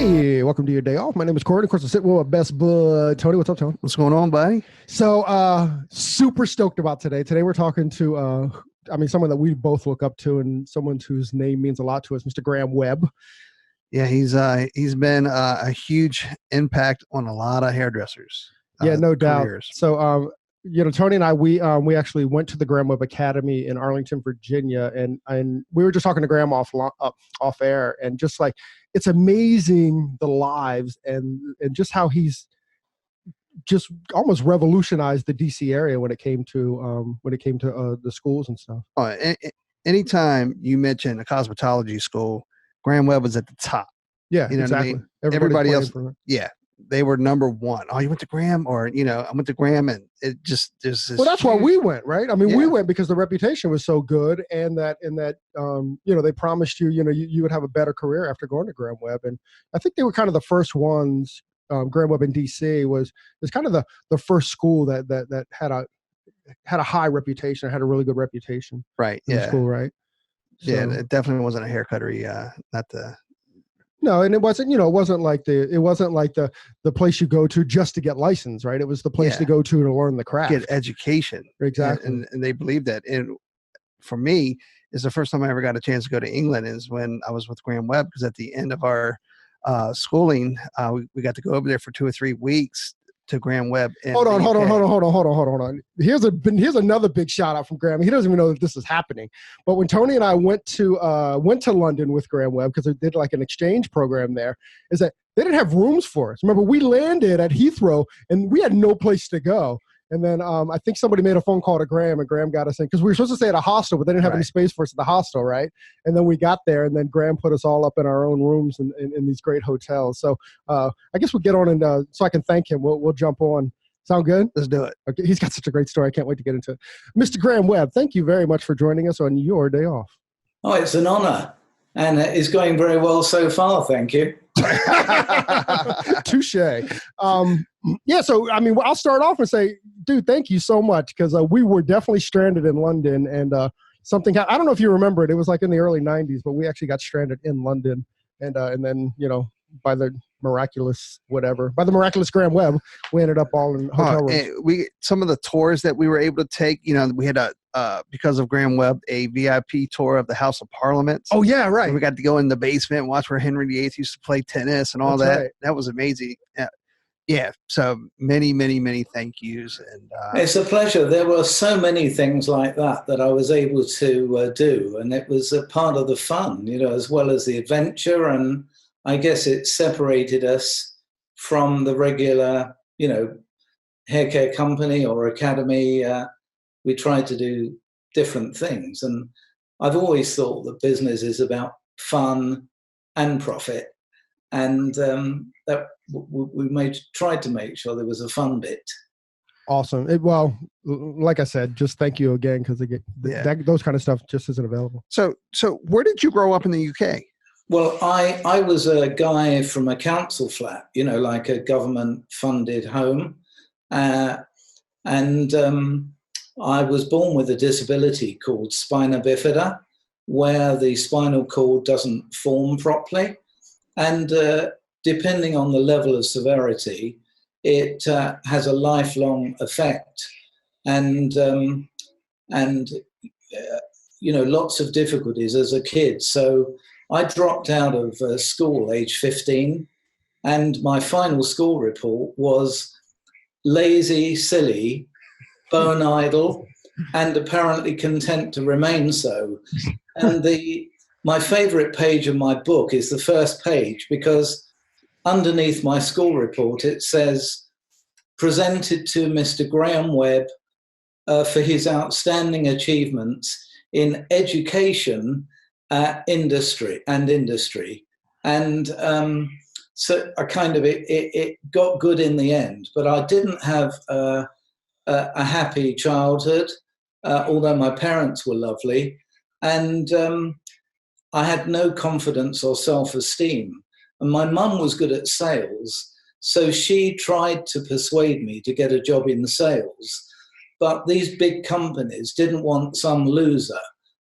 Hey, welcome to your day off. My name is Corey. Of course, I'm sitting with my best bud, Tony. What's up, Tony? What's going on, buddy? So, super stoked about today. Today, we're talking to, someone that we both look up to and someone whose name means a lot to us, Mr. Graham Webb. Yeah, he's been a huge impact on a lot of hairdressers. Yeah, no doubt. Careers. So, Tony and I, we actually went to the Graham Webb Academy in Arlington, Virginia, and we were just talking to Graham off air, and just like, it's amazing the lives and just how he's just almost revolutionized the DC area when it came to the schools and stuff. Anytime you mention a cosmetology school, Graham Webb was at the top. Yeah, you know exactly. what I mean? Everybody else, yeah, they were number one. Oh, you went to Graham, or I went to Graham, and it just there's this. Well, that's why we went, right? I mean, Yeah. we went because the reputation was so good, and that they promised you would have a better career after going to Graham Webb, and I think they were kind of the first ones. Graham Webb in DC was kind of the first school that had a high reputation, had a really good reputation, right? In Yeah, school, right? So, yeah, it definitely wasn't a haircuttery. Not the. No, and it wasn't like the place you go to just to get licensed, right? It was the place to go to learn the craft, get education. Exactly. And they believed that. And for me, is the first time I ever got a chance to go to England is when I was with Graham Webb, because at the end of our schooling, we got to go over there for 2 or 3 weeks to Graham Webb. Hold on. Here's another big shout out from Graham. He doesn't even know that this is happening. But when Tony and I went to London with Graham Webb, because they did like an exchange program there, is that they didn't have rooms for us. Remember, we landed at Heathrow and we had no place to go. And then I think somebody made a phone call to Graham, and Graham got us in, because we were supposed to stay at a hostel, but they didn't have any space for us at the hostel, right? And then we got there, and then Graham put us all up in our own rooms in these great hotels. So I guess we'll get on, and so I can thank him. We'll jump on. Sound good? Let's do it. Okay, he's got such a great story. I can't wait to get into it. Mr. Graham Webb, thank you very much for joining us on your day off. Oh, it's an honor. And it's going very well so far, thank you. Touche. Yeah, so I mean, I'll start off and say, dude, thank you so much, because we were definitely stranded in London, and something I don't know if you remember it. It was like in the early '90s, but we actually got stranded in London, and then by the miraculous Graham Webb, we ended up all in hotel rooms. Some of the tours that we were able to take, we had because of Graham Webb, a VIP tour of the House of Parliament. Oh yeah, right. And we got to go in the basement and watch where Henry VIII used to play tennis and all That's that. right. That was amazing. Yeah. So many, many, many thank yous. And it's a pleasure. There were so many things like that I was able to do, and it was a part of the fun, as well as the adventure. And I guess it separated us from the regular, hair care company or academy. We tried to do different things. And I've always thought that business is about fun and profit. And that we tried to make sure there was a fun bit. Awesome. Like I said, just thank you again, because those kind of stuff just isn't available. So where did you grow up in the UK? Well, I was a guy from a council flat, like a government-funded home. And I was born with a disability called spina bifida, where the spinal cord doesn't form properly. And depending on the level of severity, it has a lifelong effect. And lots of difficulties as a kid. So I dropped out of school age 15, and my final school report was lazy, silly, bone idle, and apparently content to remain so. And my favorite page of my book is the first page, because underneath my school report, it says, presented to Mr. Graham Webb for his outstanding achievements in education, industry. And so I kind of, it got good in the end, but I didn't have a happy childhood, although my parents were lovely. And I had no confidence or self-esteem. And my mum was good at sales, so she tried to persuade me to get a job in sales. But these big companies didn't want some loser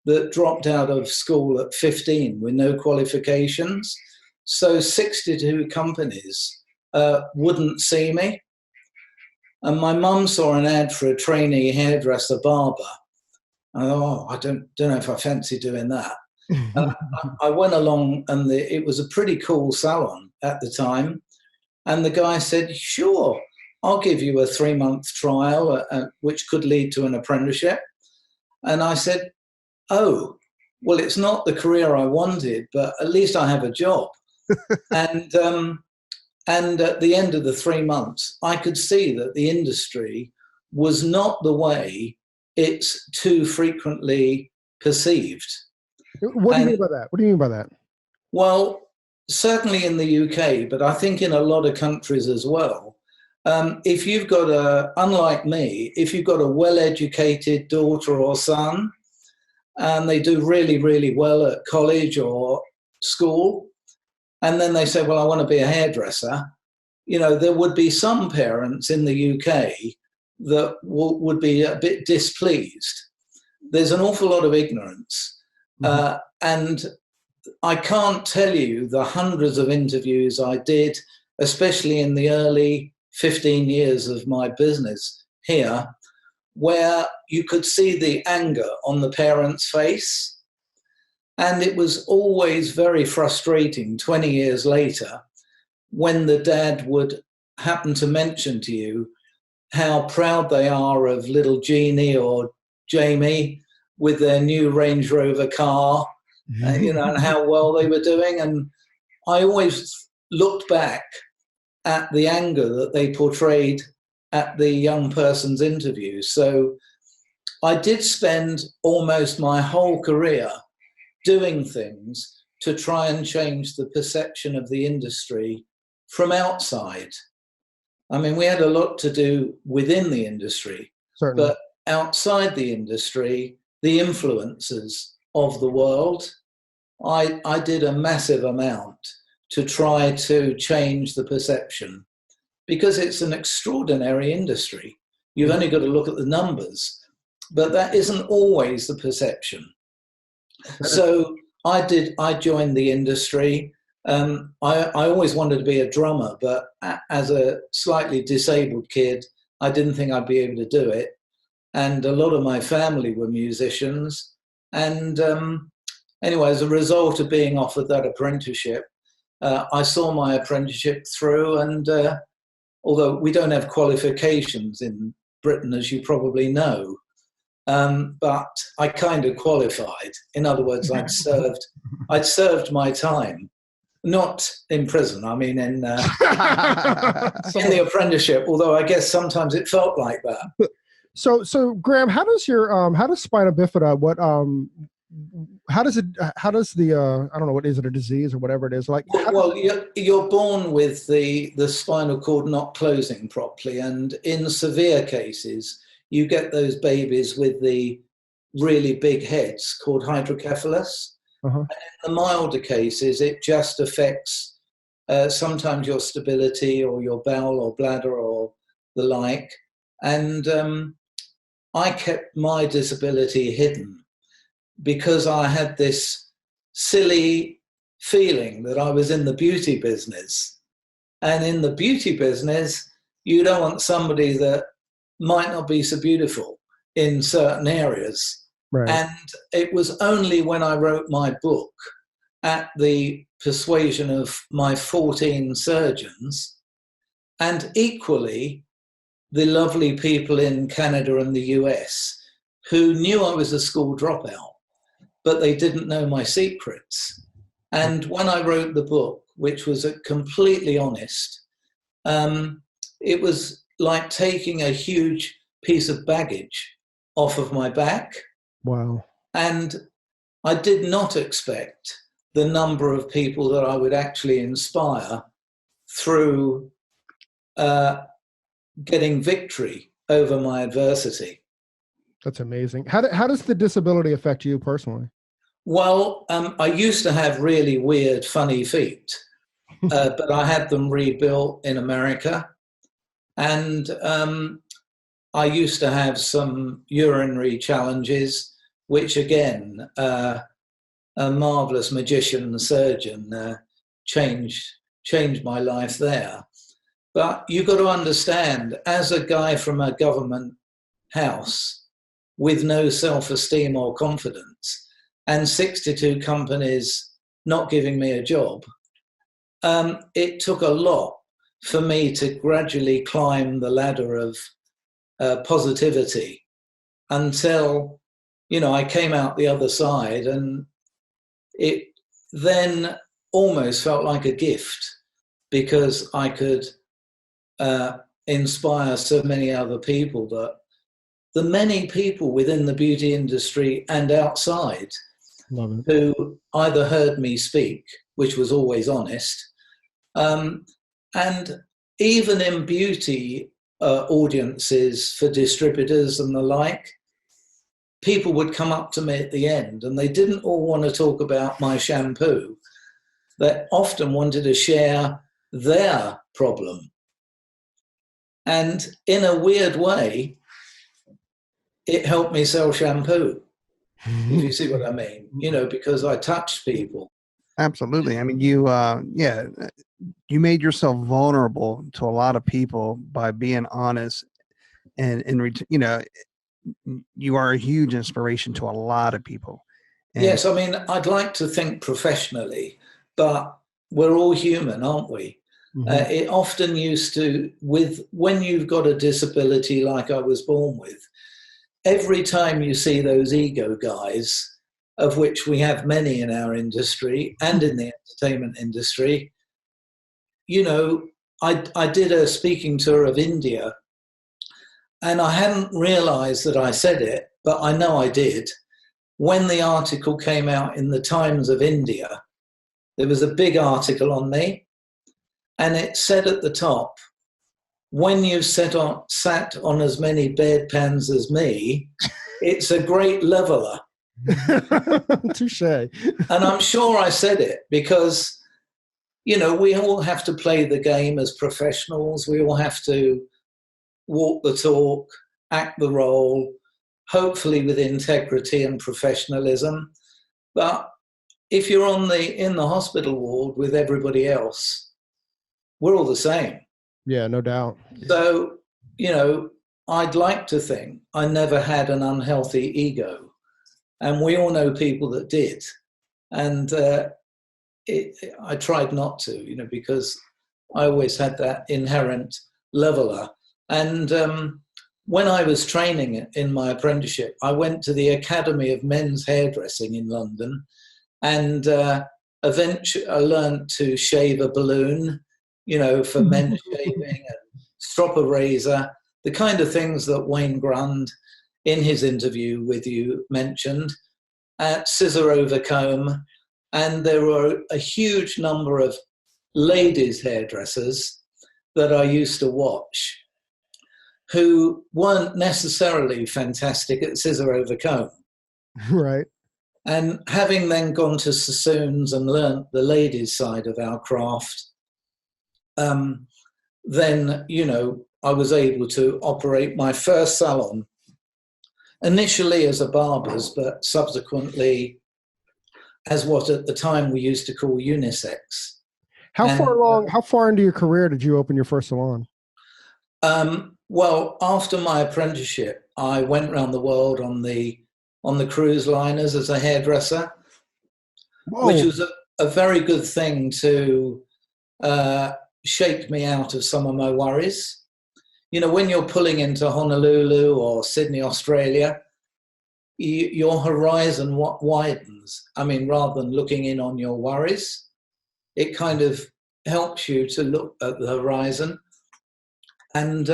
that dropped out of school at 15 with no qualifications. So 62 companies wouldn't see me. And my mum saw an ad for a trainee hairdresser barber. And I thought, oh, I don't know if I fancy doing that. And I went along, and it was a pretty cool salon at the time. And the guy said, sure, I'll give you a 3-month trial, which could lead to an apprenticeship. And I said, oh, well, it's not the career I wanted, but at least I have a job. And at the end of the 3 months, I could see that the industry was not the way it's too frequently perceived. What do you mean by that? What do you mean by that? Well, certainly in the UK, but I think in a lot of countries as well. If you've got unlike me, if you've got a well-educated daughter or son, and they do really, really well at college or school, and then they say, well, I want to be a hairdresser, there would be some parents in the UK that would be a bit displeased. There's an awful lot of ignorance. And I can't tell you the hundreds of interviews I did, especially in the early 15 years of my business here, where you could see the anger on the parent's face. And it was always very frustrating 20 years later when the dad would happen to mention to you how proud they are of little Jeannie or Jamie with their new Range Rover car, and how well they were doing. And I always looked back at the anger that they portrayed at the young person's interview. So I did spend almost my whole career doing things to try and change the perception of the industry from outside. I mean, we had a lot to do within the industry, Certainly. but outside the industry, the influences of the world, I did a massive amount to try to change the perception, because it's an extraordinary industry. You've only got to look at the numbers, but that isn't always the perception. So I joined the industry. I always wanted to be a drummer, but as a slightly disabled kid, I didn't think I'd be able to do it. And a lot of my family were musicians. And anyway, as a result of being offered that apprenticeship, I saw my apprenticeship through. And although we don't have qualifications in Britain, as you probably know, but I kind of qualified. In other words, I'd served my time, not in prison. I mean, in the apprenticeship. Although I guess sometimes it felt like that. So Graham, how does spina bifida? How does the I don't know, what is it, a disease or whatever it is, like? Well, you're born with the spinal cord not closing properly, and in severe cases, you get those babies with the really big heads called hydrocephalus. And in the milder cases, it just affects sometimes your stability or your bowel or bladder or the like. And I kept my disability hidden because I had this silly feeling that I was in the beauty business. And in the beauty business, you don't want somebody that might not be so beautiful in certain areas. Right. And it was only when I wrote my book, at the persuasion of my 14 surgeons, and equally the lovely people in Canada and the US, who knew I was a school dropout, but they didn't know my secrets. And when I wrote the book, which was completely honest, it was like taking a huge piece of baggage off of my back. Wow. And I did not expect the number of people that I would actually inspire through getting victory over my adversity. That's amazing. How does the disability affect you personally? Well, I used to have really weird, funny feet, but I had them rebuilt in America. And I used to have some urinary challenges, which again, a marvelous magician and surgeon changed my life there. But you've got to understand, as a guy from a government house with no self-esteem or confidence, and 62 companies not giving me a job, it took a lot for me to gradually climb the ladder of positivity until, I came out the other side, and it then almost felt like a gift because I could inspire so many other people, that the many people within the beauty industry and outside who either heard me speak, which was always honest, and even in beauty audiences for distributors and the like, people would come up to me at the end and they didn't all want to talk about my shampoo. They often wanted to share their problem. And in a weird way, it helped me sell shampoo, if you see what I mean, because I touched people. Absolutely. I mean, you made yourself vulnerable to a lot of people by being honest, and you are a huge inspiration to a lot of people. And yes, I mean, I'd like to think professionally, but we're all human, aren't we? Mm-hmm. It often used to, when you've got a disability like I was born with, every time you see those ego guys, of which we have many in our industry and in the entertainment industry, I did a speaking tour of India, and I hadn't realized that I said it, but I know I did. When the article came out in the Times of India, there was a big article on me, and it said at the top, "When you've sat on as many bedpans as me, it's a great leveler." Touche. And I'm sure I said it because, we all have to play the game as professionals. We all have to walk the talk, act the role, hopefully with integrity and professionalism. But if you're in the hospital ward with everybody else, we're all the same. Yeah, no doubt. So, I'd like to think I never had an unhealthy ego. And we all know people that did. And I tried not to, because I always had that inherent leveler. And when I was training in my apprenticeship, I went to the Academy of Men's Hairdressing in London, and eventually I learned to shave a balloon, for men shaving, and strop a razor, the kind of things that Wayne Grund in his interview with you mentioned, scissor over comb. And there were a huge number of ladies hairdressers that I used to watch who weren't necessarily fantastic at scissor over comb. Right. And having then gone to Sassoons and learnt the ladies' side of our craft, then, I was able to operate my first salon, initially as a barber's, but subsequently as what at the time we used to call unisex. How far into your career did you open your first salon? Well, after my apprenticeship, I went around the world on the cruise liners as a hairdresser. Whoa. Which was a very good thing to shake me out of some of my worries. When you're pulling into Honolulu or Sydney, Australia, your horizon widens. I mean, rather than looking in on your worries, it kind of helps you to look at the horizon. And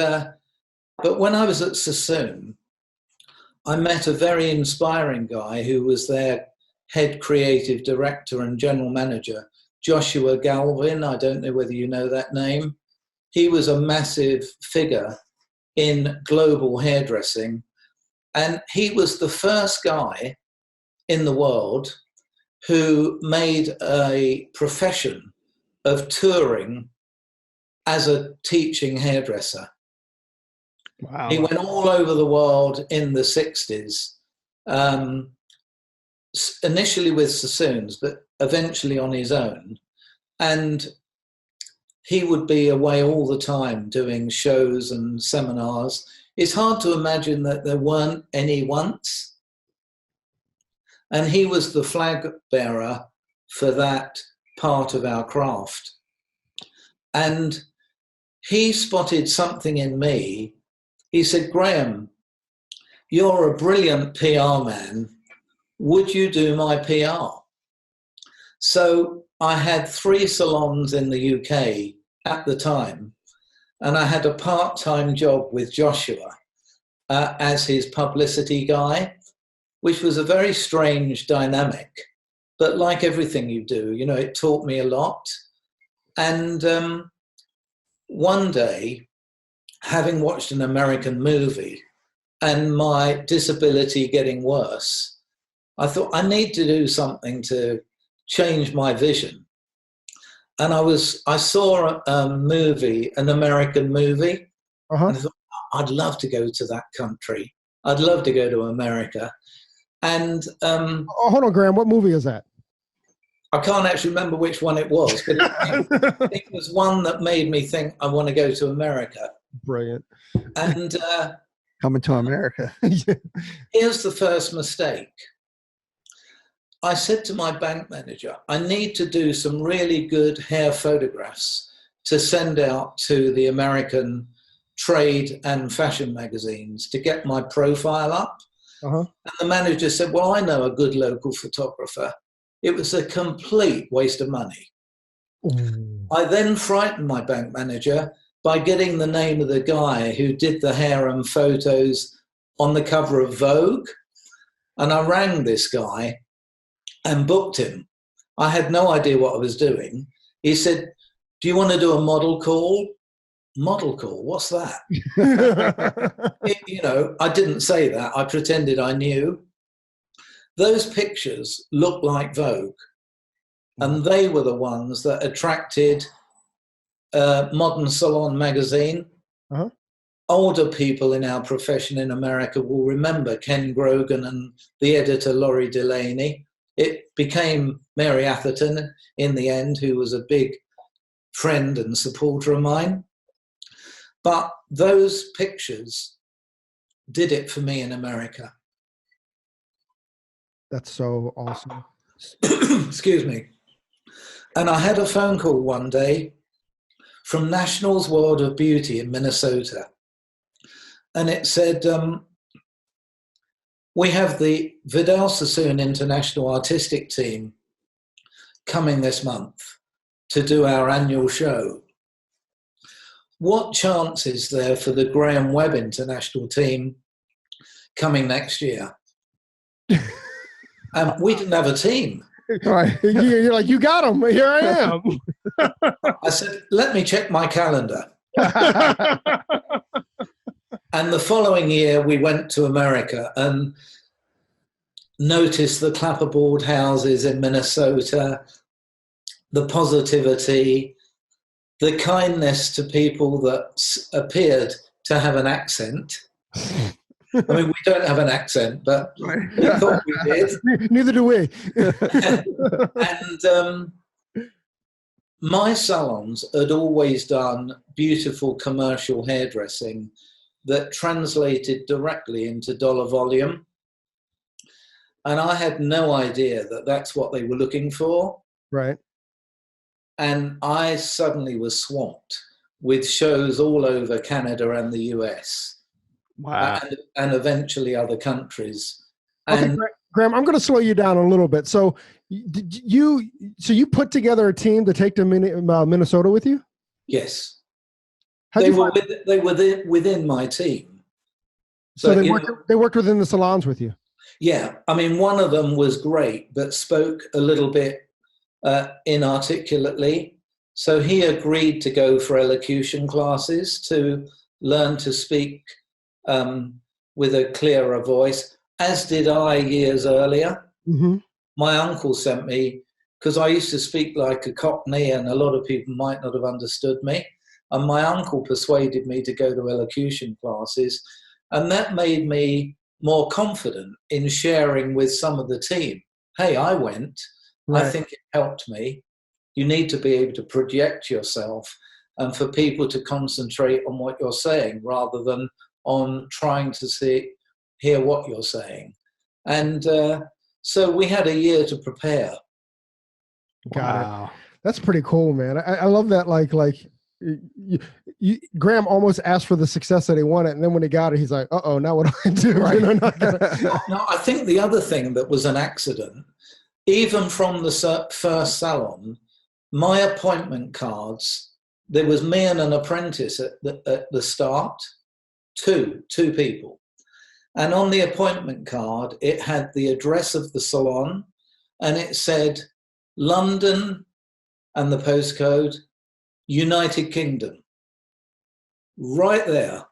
but when I was at Sassoon, I met a very inspiring guy who was their head creative director and general manager, Joshua Galvin. I don't know whether you know that name. He was a massive figure in global hairdressing, and he was the first guy in the world who made a profession of touring as a teaching hairdresser. Wow. He went all over the world in the 60s, initially with Sassoons, but eventually on his own. And he would be away all the time doing shows and seminars. It's hard to imagine that there weren't any once. And he was the flag bearer for that part of our craft. And he spotted something in me. He said, Graham, you're a brilliant PR man. Would you do my PR? So I had 3 salons in the UK at the time, and I had a part-time job with Joshua as his publicity guy, which was a very strange dynamic. But like everything you do, you know, it taught me a lot. And one day, having watched an American movie and my disability getting worse, I thought I need to do something to change my vision. And I saw a movie, an American movie, and I thought, I'd love to go to that country. I'd love to go to America. And hold on, Graham, what movie is that? I can't actually remember which one it was, but it was one that made me think I want to go to America. Brilliant. And Coming to America. here's the first mistake. I said to my bank manager, I need to do some really good hair photographs to send out to the American trade and fashion magazines to get my profile up. And the manager said, well, I know a good local photographer. It was a complete waste of money. I then frightened my bank manager by getting the name of the guy who did the hair and photos on the cover of Vogue. And I rang this guy and booked him. I had no idea what I was doing. He said, do you want to do a model call? Model call, what's that? You know, I didn't say that. I pretended I knew. Those pictures looked like Vogue, and they were the ones that attracted Modern Salon magazine. Older people in our profession in America will remember Ken Grogan and the editor Laurie Delaney. It became Mary Atherton in the end, who was a big friend and supporter of mine. But those pictures did it for me in America. That's so awesome. Excuse me. And I had a phone call one day from National's World of Beauty in Minnesota. And it said, we have the Vidal Sassoon International Artistic Team coming this month to do our annual show. What chance is there for the Graham Webb International Team coming next year? We didn't have a team. Right. You're like, you got them. Here I am. I said, let me check my calendar. And the following year, we went to America and noticed the clapperboard houses in Minnesota, the positivity, the kindness to people that appeared to have an accent. I mean, we don't have an accent, but we thought we did. Neither do we. And my salons had always done beautiful commercial hairdressing that translated directly into dollar volume. And I had no idea that that's what they were looking for. Right. And I suddenly was swamped with shows all over Canada and the US. Wow. And eventually other countries. Okay, And Graham, I'm going to slow you down a little bit. So you put together a team to take to Minnesota with you? yes, How'd they you were find- within my team. So But, they worked within the salons with you? yeah, I mean, one of them was great, but spoke a little bit inarticulately. So he agreed to go for elocution classes to learn to speak with a clearer voice, as did I years earlier. My uncle sent me, because I used to speak like a Cockney and a lot of people might not have understood me. And my uncle persuaded me to go to elocution classes. And that made me more confident in sharing with some of the team. Hey, I went. Right. I think it helped me. You need to be able to project yourself and for people to concentrate on what you're saying rather than on trying to hear what you're saying. And so we had a year to prepare. Wow. That's pretty cool, man. I love that. Graham almost asked for the success that he wanted, and then when he got it, he's like, "Uh-oh, now what do I do?" Right. No, I think the other thing that was an accident, even from the first salon, my appointment cards, there was me and an apprentice at the start, two people, and on the appointment card it had the address of the salon, and it said London and the postcode United Kingdom. Right there.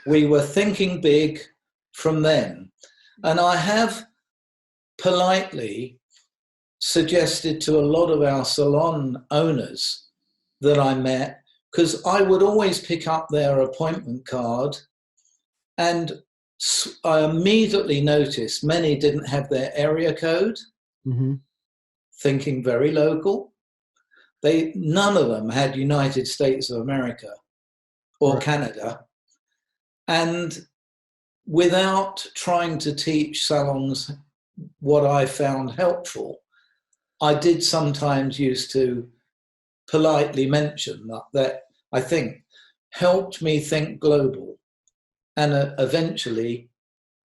We were thinking big from then. And I have politely suggested to a lot of our salon owners that I met, because I would always pick up their appointment card, and I immediately noticed many didn't have their area code, thinking very local. None of them had United States of America or Canada. And without trying to teach salons what I found helpful, I did sometimes used to politely mention that I think helped me think global and eventually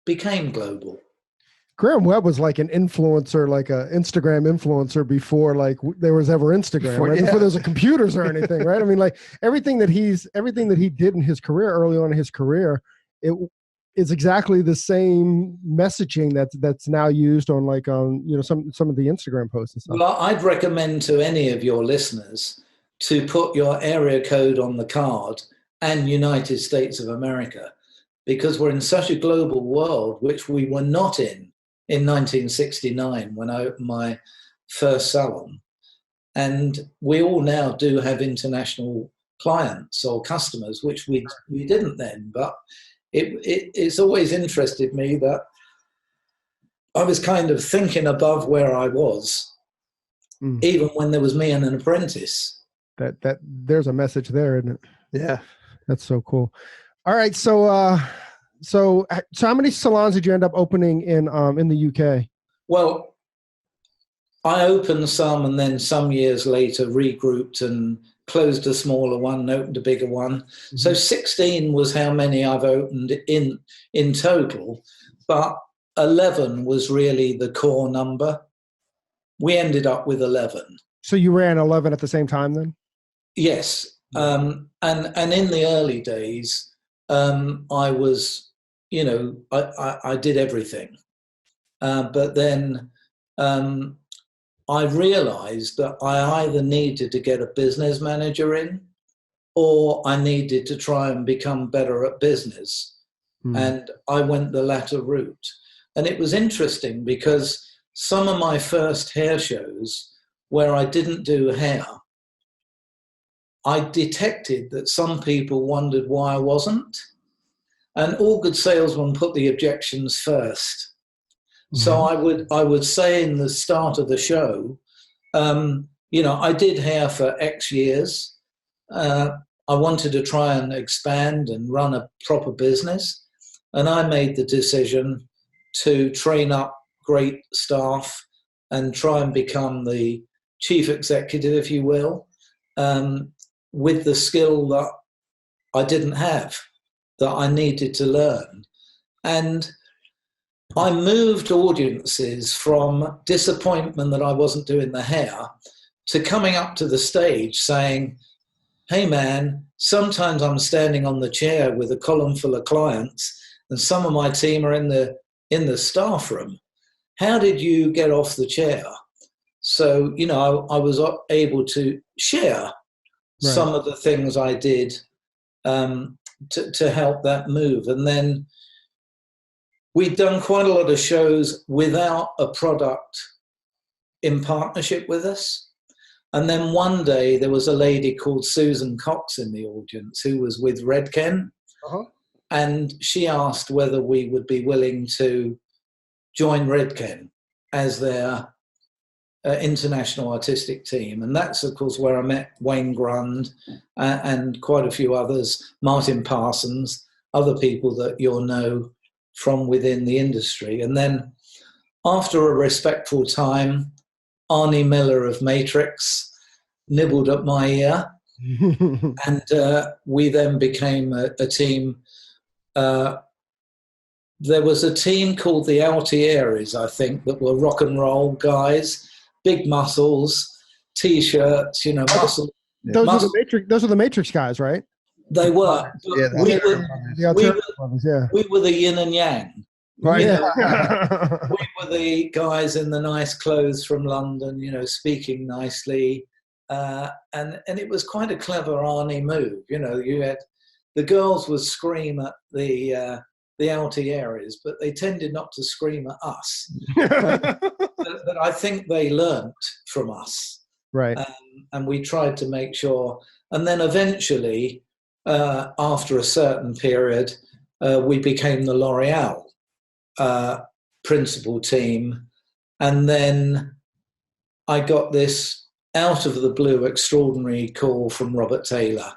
became global. Graham Webb was like an influencer, like an Instagram influencer before there was ever Instagram, right? Before there was computers or anything, right? I mean, everything that he did in his career, early on in his career, it is exactly the same messaging that's now used on some of the Instagram posts and stuff. Well, I'd recommend to any of your listeners to put your area code on the card and United States of America, because we're in such a global world, which we were not in 1969 when I opened my first salon. And we all now do have international clients or customers, which we didn't then. But it's always interested me that I was kind of thinking above where I was, even when there was me and an apprentice. That there's a message there, isn't it? Yeah. That's so cool. All right. So how many salons did you end up opening in the UK? Well, I opened some, and then some years later regrouped and closed a smaller one and opened a bigger one. So 16 was how many I've opened in total, but 11 was really the core number. We ended up with 11. So you ran 11 at the same time then? Yes. And in the early days, I was, I did everything. But then I realized that I either needed to get a business manager in, or I needed to try and become better at business. And I went the latter route. And it was interesting because some of my first hair shows where I didn't do hair, I detected that some people wondered why I wasn't. And all good salesmen put the objections first. So I would say in the start of the show, I did hair for X years. I wanted to try and expand and run a proper business. And I made the decision to train up great staff and try and become the chief executive, if you will, with the skill that I didn't have, that I needed to learn. And I moved audiences from disappointment that I wasn't doing the hair to coming up to the stage saying, hey man, sometimes I'm standing on the chair with a column full of clients and some of my team are in the staff room. How did you get off the chair? So, I was able to share some of the things I did to help that move. And then we'd done quite a lot of shows without a product in partnership with us. And then one day there was a lady called Susan Cox in the audience who was with Redken. And she asked whether we would be willing to join Redken as their international artistic team. And that's, of course, where I met Wayne Grund and quite a few others, Martin Parsons, other people that you'll know from within the industry. And then after a respectful time, Arnie Miller of Matrix nibbled at my ear. And we then became a team. There was a team called the Altieres, I think, that were rock and roll guys, big muscles, T-shirts, you know, muscle. Those are the Matrix guys, right? They were. Yeah, we were the yin and yang. Right. We were the guys in the nice clothes from London, you know, speaking nicely. And it was quite a clever Arnie move. You know, you had the girls would scream at the Altieres, but they tended not to scream at us. but I think they learnt from us. Right. And we tried to make sure. And then eventually, after a certain period, we became the L'Oreal principal team. And then I got this out of the blue extraordinary call from Robert Taylor,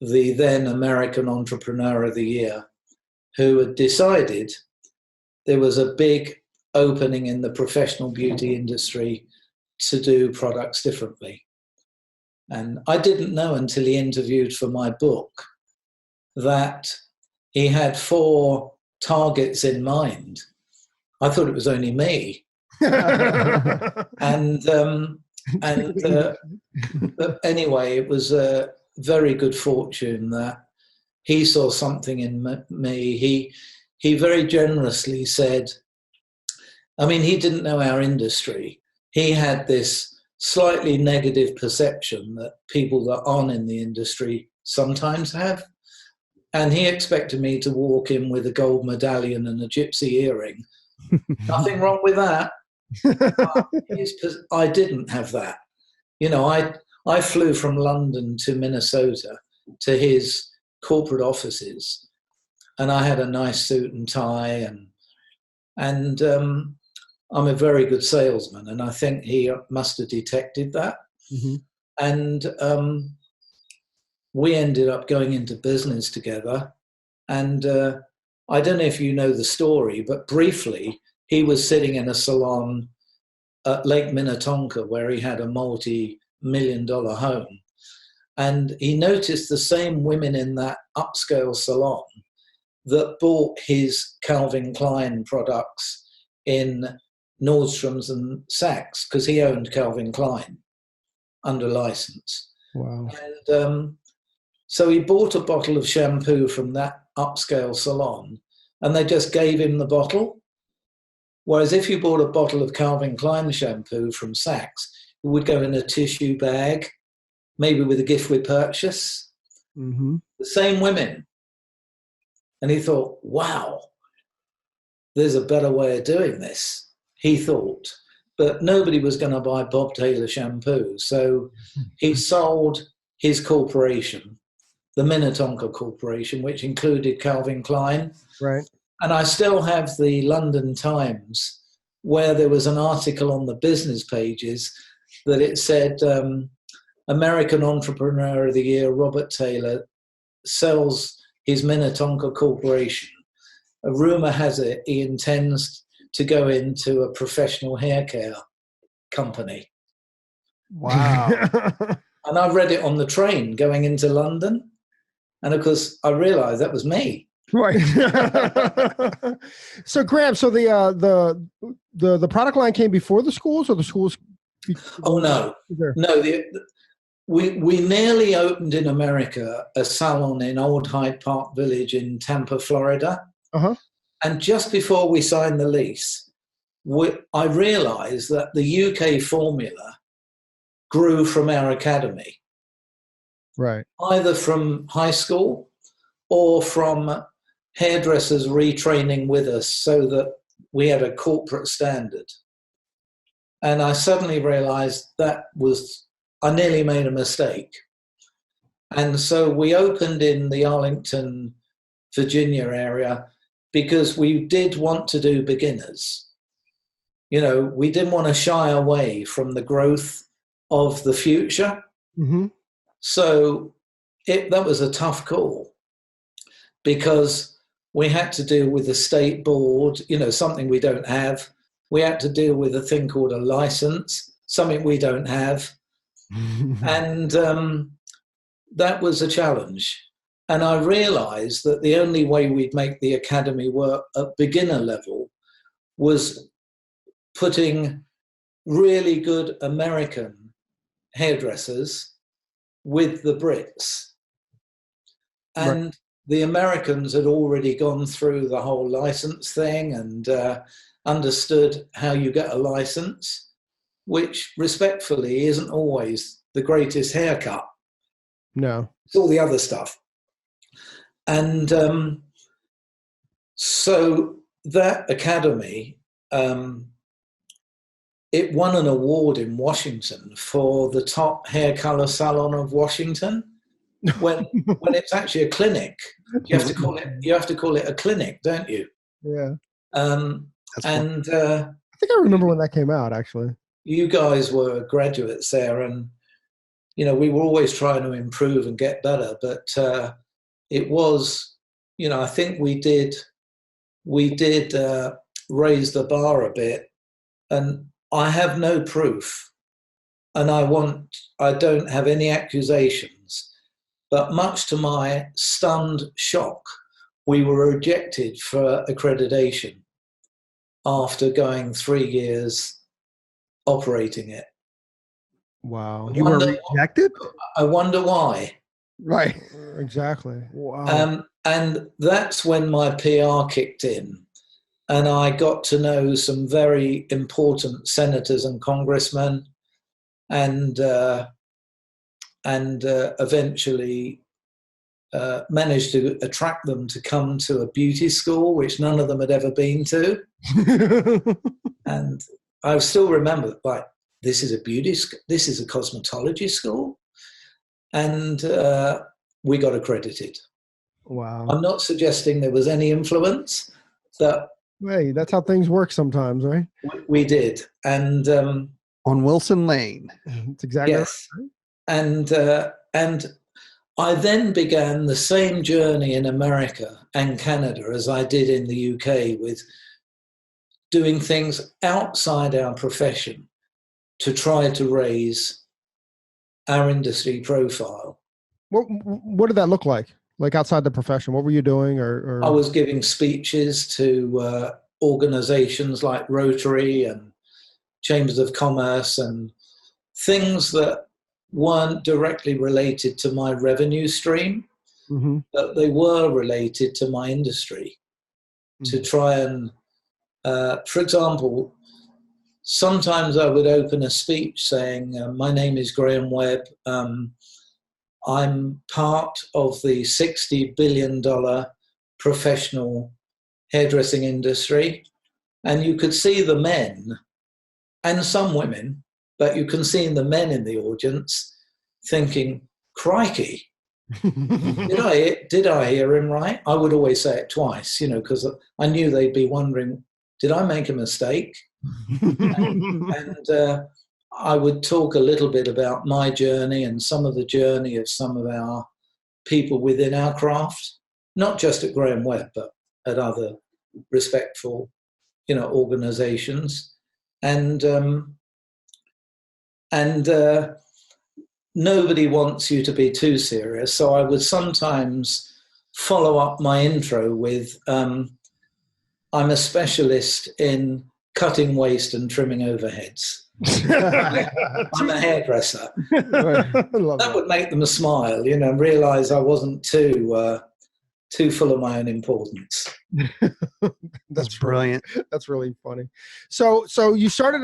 the then American Entrepreneur of the Year, who had decided there was a big opening in the professional beauty industry to do products differently. And I didn't know until he interviewed for my book that he had 4 targets in mind. I thought it was only me. But anyway, it was a very good fortune that he saw something in me. He very generously said, I mean, he didn't know our industry. He had this slightly negative perception that people that aren't in the industry sometimes have. And he expected me to walk in with a gold medallion and a gypsy earring. Nothing wrong with that. I didn't have that. You know, I flew from London to Minnesota to his corporate offices, and I had a nice suit and tie, and I'm a very good salesman, and I think he must have detected that. Mm-hmm. And we ended up going into business together. And I don't know if you know the story, but briefly, he was sitting in a salon at Lake Minnetonka where he had a multi-million-dollar home. And he noticed the same women in that upscale salon that bought his Calvin Klein products in Nordstrom's and Saks, because he owned Calvin Klein under license. Wow. And so he bought a bottle of shampoo from that upscale salon, and they just gave him the bottle. Whereas if you bought a bottle of Calvin Klein shampoo from Saks, it would go in a tissue bag, maybe with a gift with purchase. Mm-hmm. The same women. And he thought, wow, there's a better way of doing this, he thought. But nobody was going to buy Bob Taylor shampoo. So he sold his corporation, the Minnetonka Corporation, which included Calvin Klein. Right. And I still have the London Times, where there was an article on the business pages that it said, American Entrepreneur of the Year, Robert Taylor, sells his Minnetonka Corporation. A rumor has it he intends to go into a professional hair care company. Wow. And I read it on the train going into London. And of course, I realized that was me. Right. So Graham, so the product line came before the schools, or the schools? Oh no, no. We nearly opened in America a salon in Old Hyde Park Village in Tampa, Florida. Uh-huh. And just before we signed the lease, I realized that the UK formula grew from our academy. Right. Either from high school or from hairdressers retraining with us, so that we had a corporate standard. And I suddenly realized I nearly made a mistake. And so we opened in the Arlington, Virginia area, because we did want to do beginners. You know, we didn't want to shy away from the growth of the future. Mm-hmm. So that was a tough call, because we had to deal with the state board, you know, something we don't have. We had to deal with a thing called a license, something we don't have. And that was a challenge. And I realized that the only way we'd make the academy work at beginner level was putting really good American hairdressers with the Brits. And Right. the Americans had already gone through the whole license thing and understood how you get a license, which respectfully isn't always the greatest haircut. No. It's all the other stuff. And so that academy, it won an award in Washington for the top hair color salon of Washington. When it's actually a clinic, you have to call it a clinic, don't you? Yeah. And I think I remember when that came out, actually. you guys were graduates there, and you know, we were always trying to improve and get better, but it was, you know, I think we did raise the bar a bit, and I have no proof, and I don't have any accusations, but much to my stunned shock, we were rejected for accreditation after going 3 years operating it. Wow. You were rejected? I wonder why. Right. Exactly. Wow. And that's when my PR kicked in, and I got to know some very important senators and congressmen, and eventually managed to attract them to come to a beauty school, which none of them had ever been to. And I still remember, like, this is a cosmetology school, and we got accredited. Wow. I'm not suggesting there was any influence, but Hey, that's how things work sometimes, right? we did. And On Wilson Lane. That's exactly yes, right. and I then began the same journey in America and Canada as I did in the UK, with doing things outside our profession to try to raise our industry profile. What did that look like? Like outside the profession, what were you doing? Or I was giving speeches to organizations like Rotary and Chambers of Commerce, and things that weren't directly related to my revenue stream, Mhm. but they were related to my industry, to try and, for example, sometimes I would open a speech saying, my name is Graham Webb. I'm part of the $60 billion professional hairdressing industry. And you could see the men and some women, but you can see the men in the audience thinking, crikey, did I hear him right? I would always say it twice, you know, because I knew they'd be wondering, did I make a mistake? And I would talk a little bit about my journey and some of the journey of some of our people within our craft, not just at Graham Webb, but at other respectful, you know, organizations. And nobody wants you to be too serious. So I would sometimes follow up my intro with, I'm a specialist in cutting waste and trimming overheads. I'm a hairdresser. That would make them smile, you know, and realize I wasn't too full of my own importance. That's brilliant. That's really funny. So you started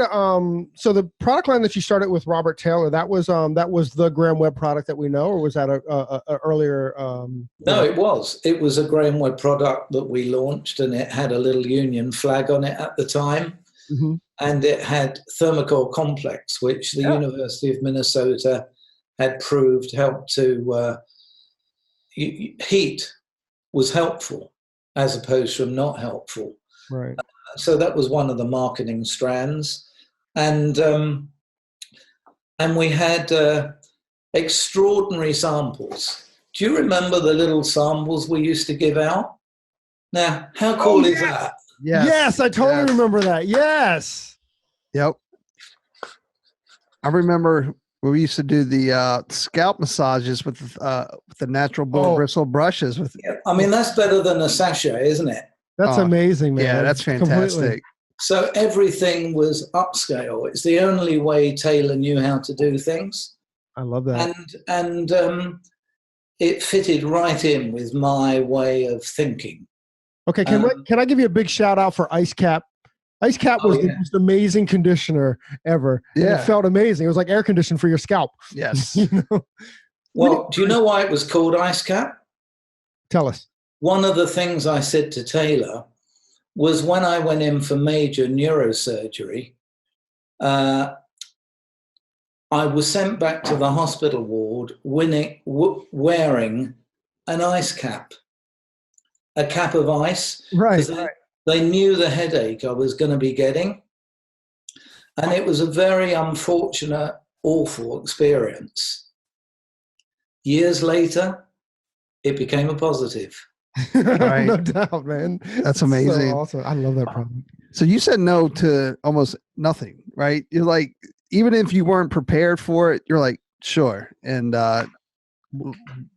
so the product line that you started with Robert Taylor, that was the Graham Webb product that we know, or was that a earlier No, it was a Graham Webb product that we launched, and it had a little Union flag on it at the time. Mm-hmm. And it had Thermocore Complex, which the University of Minnesota had proved helped to heat was helpful as opposed to not helpful. Right. So that was one of the marketing strands. And we had extraordinary samples. Do you remember the little samples we used to give out? Now, how cool is that? Yes, I totally remember that. Yes. Yep. I remember we used to do the scalp massages with the natural bristle brushes. Yeah, I mean, that's better than a sachet, isn't it? That's amazing, man. Yeah, that's fantastic. Completely. So everything was upscale. It's the only way Taylor knew how to do things. I love that. And it fitted right in with my way of thinking. Okay, can I give you a big shout out for Ice Cap? Ice Cap was the most amazing conditioner ever. Yeah. It felt amazing. It was like air conditioning for your scalp. Yes. You know? Well, do you know why it was called Ice Cap? Tell us. One of the things I said to Taylor was when I went in for major neurosurgery, I was sent back to the hospital ward wearing an ice cap, a cap of ice. Right. They knew the headache I was going to be getting. And it was a very unfortunate, awful experience. Years later, it became a positive. Right. No doubt, man. That's amazing. So awesome. I love that product. So you said no to almost nothing, right? You're like, even if you weren't prepared for it, you're like, sure. And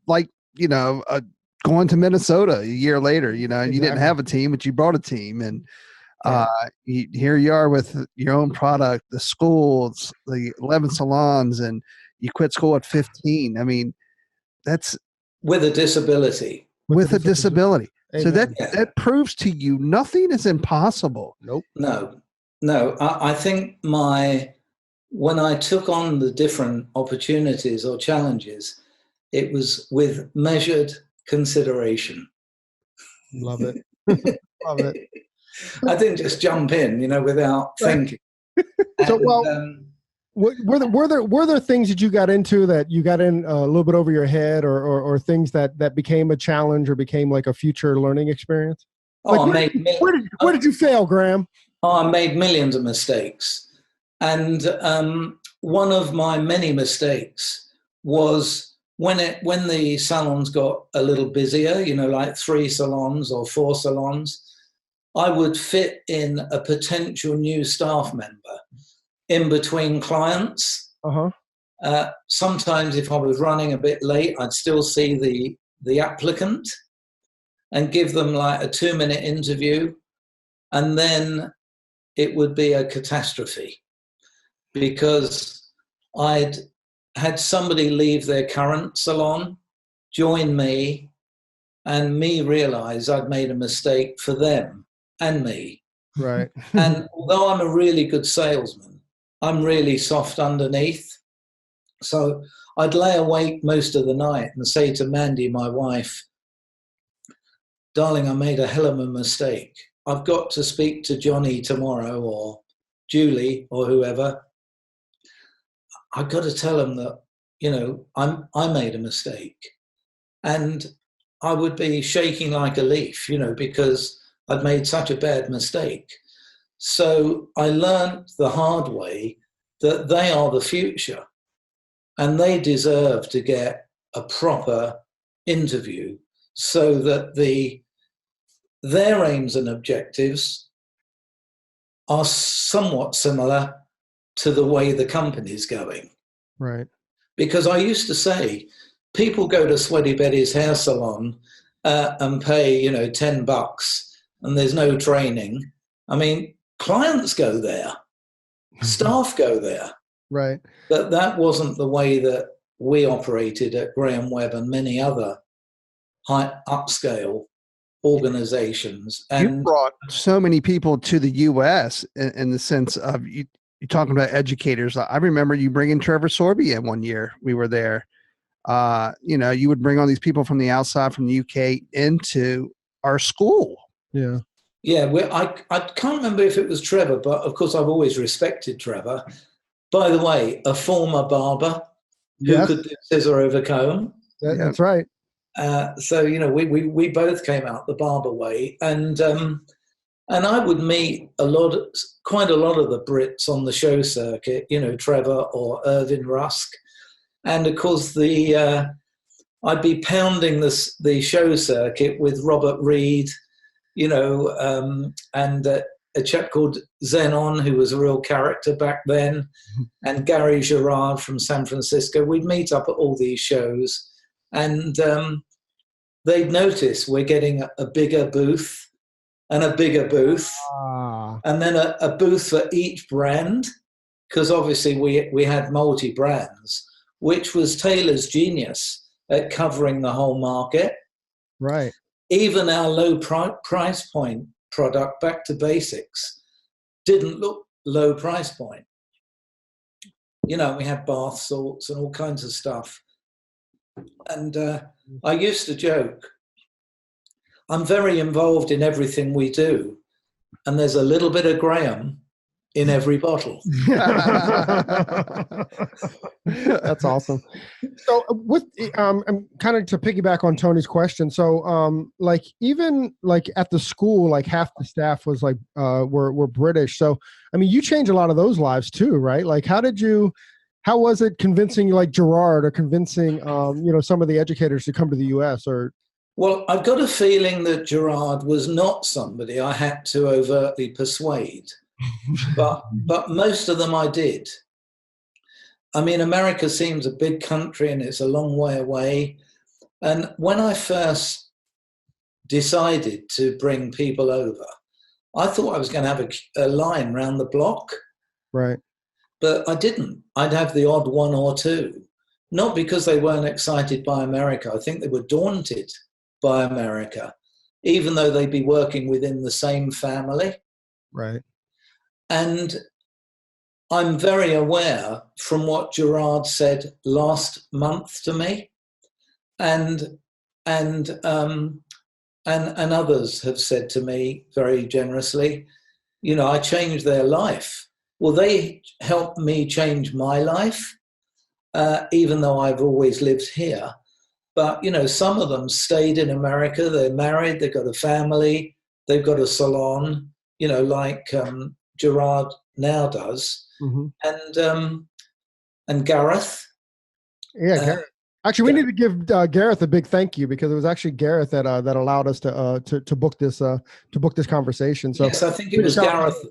like, going to Minnesota a year later, exactly. You didn't have a team, but you brought a team. And here you are with your own product, the schools, the 11 salons, and you quit school at 15. I mean, that's with a disability. With a disability. Amen. So that proves to you nothing is impossible. Nope. No. I think when I took on the different opportunities or challenges, it was with measured consideration. Love it. Love it. I didn't just jump in, without thinking. So, were there things that you got into that you got in a little bit over your head, or things that became a challenge or became like a future learning experience? Like, where did you fail, Graham? I made millions of mistakes. And one of my many mistakes was when the salons got a little busier, like 3 salons or 4 salons, I would fit in a potential new staff member in between clients. Sometimes if I was running a bit late, I'd still see the applicant and give them like a 2-minute interview. And then it would be a catastrophe because I'd had somebody leave their current salon, join me, and me realize I'd made a mistake for them and me. Right. And although I'm a really good salesman, I'm really soft underneath. So I'd lay awake most of the night and say to Mandy, my wife, darling, I made a hell of a mistake. I've got to speak to Johnny tomorrow or Julie or whoever. I've got to tell them that, I made a mistake. And I would be shaking like a leaf, because I'd made such a bad mistake. So I learned the hard way that they are the future and they deserve to get a proper interview so that their aims and objectives are somewhat similar to the way the company's going. Right. Because I used to say, people go to Sweaty Betty's hair salon and pay, $10 and there's no training. I mean, clients go there, staff go there. Right. But that wasn't the way that we operated at Graham Webb and many other high upscale organizations. And you brought so many people to the U.S. in the sense of you're talking about educators. I remember you bringing Trevor Sorby in one year. We were there. You would bring all these people from the outside, from the UK, into our school. Yeah. Yeah. I can't remember if it was Trevor, but of course I've always respected Trevor. By the way, a former barber who could do scissor over comb. That's right. So, we both came out the barber way. And And I would meet quite a lot of the Brits on the show circuit, you know, Trevor or Irvin Rusk. And of course, I'd be pounding the show circuit with Robert Reed, you know, and a chap called Zenon, who was a real character back then, and Gary Gerard from San Francisco. We'd meet up at all these shows, and they'd notice we're getting a bigger booth and a bigger booth, and then a booth for each brand, because obviously we had multi-brands, which was Taylor's genius at covering the whole market. Right. Even our low price point product, Back to Basics, didn't look low price point. You know, we had bath salts and all kinds of stuff. And I used to joke, I'm very involved in everything we do, and there's a little bit of Graham in every bottle. That's awesome. So with I'm kind of to piggyback on Tony's question. So like even like at the school, like half the staff was like were British. So I mean, you changed a lot of those lives too, right? Like how was it convincing like Gerard or convincing you know, some of the educators to come to the US? Or Well, I've got a feeling that Gerard was not somebody I had to overtly persuade. but most of them I did. I mean, America seems a big country and it's a long way away. And when I first decided to bring people over, I thought I was going to have a line round the block. right. But I didn't. I'd have the odd one or two. Not because they weren't excited by America. I think they were daunted by America, even though they'd be working within the same family. Right. And I'm very aware from what Gerard said last month to me, and others have said to me very generously, you know, I changed their life. Well, they helped me change my life, even though I've always lived here. But, you know, some of them stayed in America. They're married. They've got a family. They've got a salon, you know, like Gerard now does. Mm-hmm. And Gareth. Yeah, Gareth. Actually, we need to give Gareth a big thank you, because it was actually Gareth that allowed us to book this conversation. So yes, I think it was Gareth.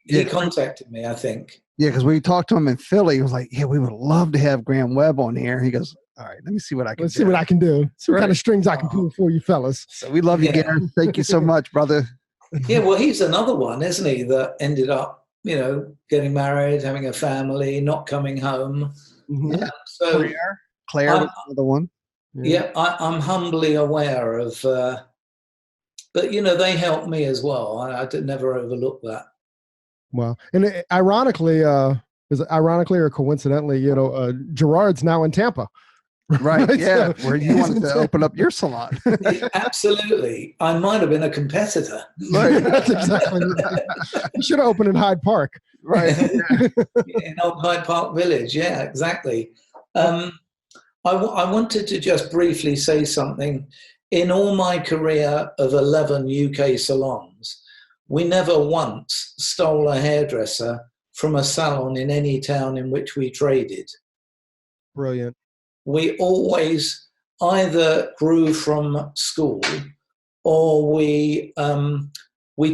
He contacted me, I think. Yeah, because we talked to him in Philly. He was like, "Yeah, we would love to have Graham Webb on here." He goes, "All right, let me see what I can do. See what I can do. See what kind of strings I can pull for you fellas." So we love you, Gareth. Thank you so much, brother. Yeah, well, he's another one, isn't he, that ended up, you know, getting married, having a family, not coming home. Mm-hmm. Yeah. So Claire was another one. Yeah, I'm humbly aware of, but you know, they helped me as well. I did never overlook that. Well, and ironically or coincidentally, you know, Gerard's now in Tampa. Right. Yeah. Where you wanted to open up your salon. Absolutely. I might have been a competitor. Right. That's exactly right. You should have opened in Hyde Park. Right. In Old Hyde Park Village. Yeah, exactly. I wanted to just briefly say something. In all my career of 11 UK salons, we never once stole a hairdresser from a salon in any town in which we traded. Brilliant. We always either grew from school, or we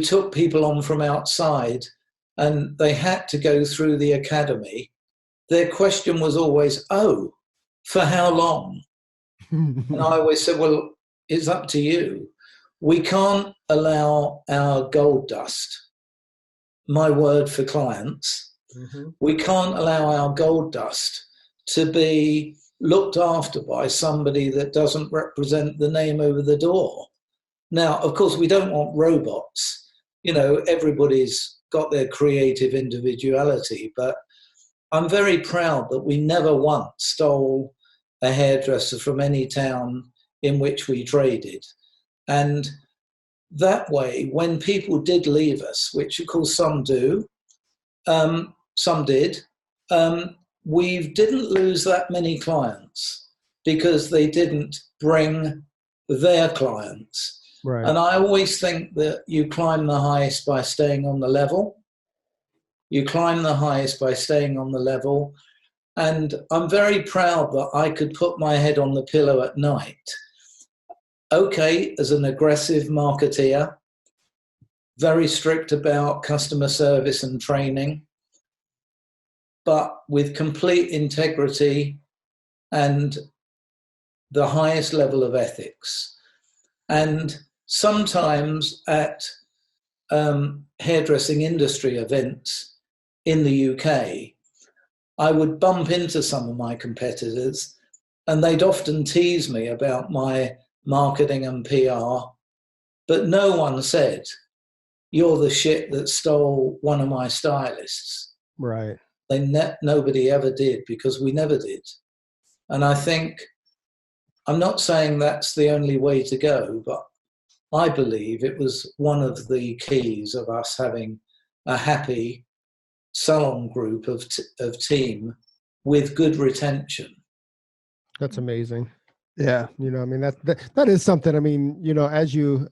took people on from outside, and they had to go through the academy. Their question was always, "Oh, for how long?" And I always said, "Well, it's up to you. We can't allow our gold dust, my word for clients, we can't allow our gold dust to be looked after by somebody that doesn't represent the name over the door." Now, of course, we don't want robots. You know, everybody's got their creative individuality, but I'm very proud that we never once stole a hairdresser from any town in which we traded. And that way, when people did leave us, which of course some do, some did, we didn't lose that many clients because they didn't bring their clients. Right. And I always think that you climb the highest by staying on the level. You climb the highest by staying on the level. And I'm very proud that I could put my head on the pillow at night. Okay, as an aggressive marketeer, very strict about customer service and training, but with complete integrity and the highest level of ethics. And sometimes at hairdressing industry events in the UK, I would bump into some of my competitors and they'd often tease me about my marketing and PR, but no one said, "You're the shit that stole one of my stylists." Right. Nobody ever did, because we never did. And I think, I'm not saying that's the only way to go, but I believe it was one of the keys of us having a happy salon group of team with good retention. That's amazing. Yeah. You know, I mean, that is something. I mean, you know, as you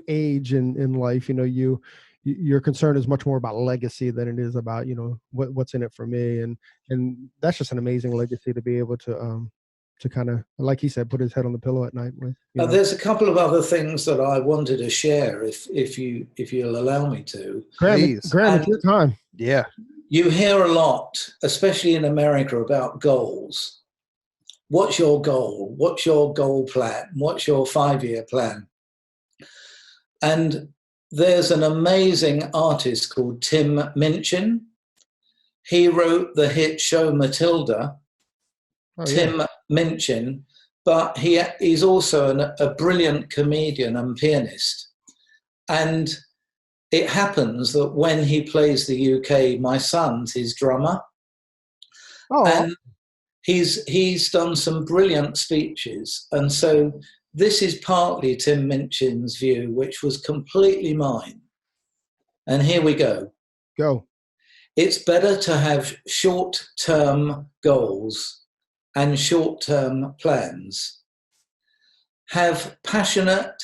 age in life, you know, your concern is much more about legacy than it is about, you know, what's in it for me. And that's just an amazing legacy to be able to kind of, like he said, put his head on the pillow at night with. You know? There's a couple of other things that I wanted to share, if you'll allow me to. Graham, it's your time. Yeah. You hear a lot, especially in America, about goals. What's your goal? What's your goal plan? What's your 5-year plan? And there's an amazing artist called Tim Minchin. He wrote the hit show Matilda. Oh, Tim Minchin, but he's also a brilliant comedian and pianist. And it happens that when he plays the UK, my son's his drummer. Oh. And he's done some brilliant speeches. And so this is partly Tim Minchin's view, which was completely mine. And here we go. Go. It's better to have short-term goals and short-term plans. Have passionate,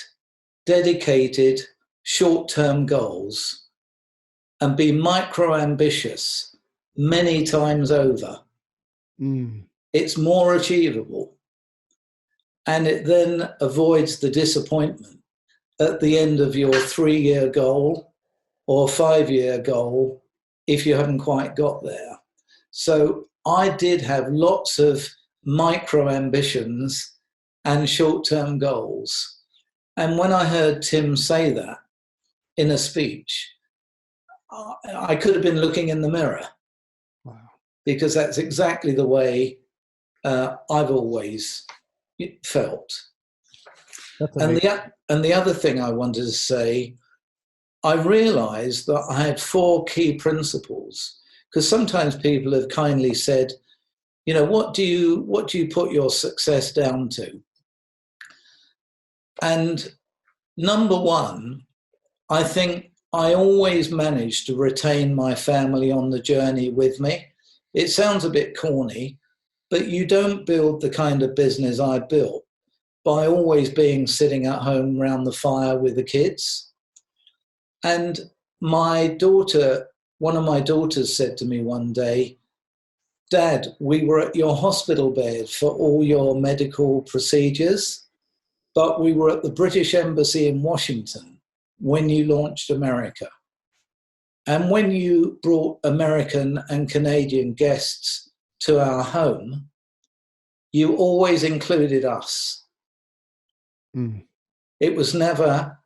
dedicated, short-term goals and be micro-ambitious many times over. It's more achievable, and it then avoids the disappointment at the end of your 3-year goal or 5-year goal if you haven't quite got there. So I did have lots of micro ambitions and short-term goals. And when I heard Tim say that in a speech, I could have been looking in the mirror. Wow. Because that's exactly the way I've always felt. And the other thing I wanted to say, I realized that I had 4 key principles, because sometimes people have kindly said, you know, what do you put your success down to? And number 1, I think I always managed to retain my family on the journey with me. It sounds a bit corny, but you don't build the kind of business I built by always being sitting at home around the fire with the kids. And my daughter, one of my daughters said to me one day, "Dad, we were at your hospital bed for all your medical procedures, but we were at the British Embassy in Washington when you launched America. And when you brought American and Canadian guests to our home, you always included us. It was never,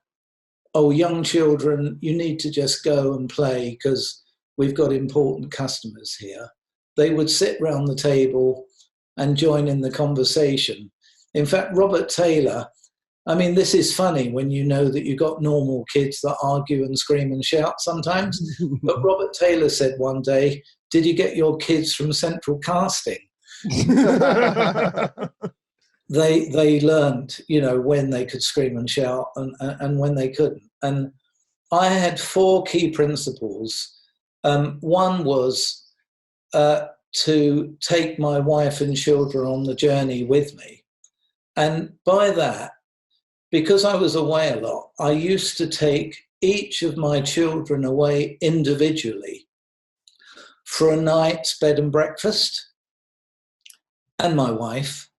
oh, young children, you need to just go and play because we've got important customers here." They would sit round the table and join in the conversation. In fact, Robert Taylor, I mean, this is funny when you know that you got normal kids that argue and scream and shout sometimes. But Robert Taylor said one day, "Did you get your kids from Central Casting?" They learned, you know, when they could scream and shout and when they couldn't. And I had 4 key principles. One was to take my wife and children on the journey with me. And by that, because I was away a lot, I used to take each of my children away individually for a night's bed and breakfast, and my wife.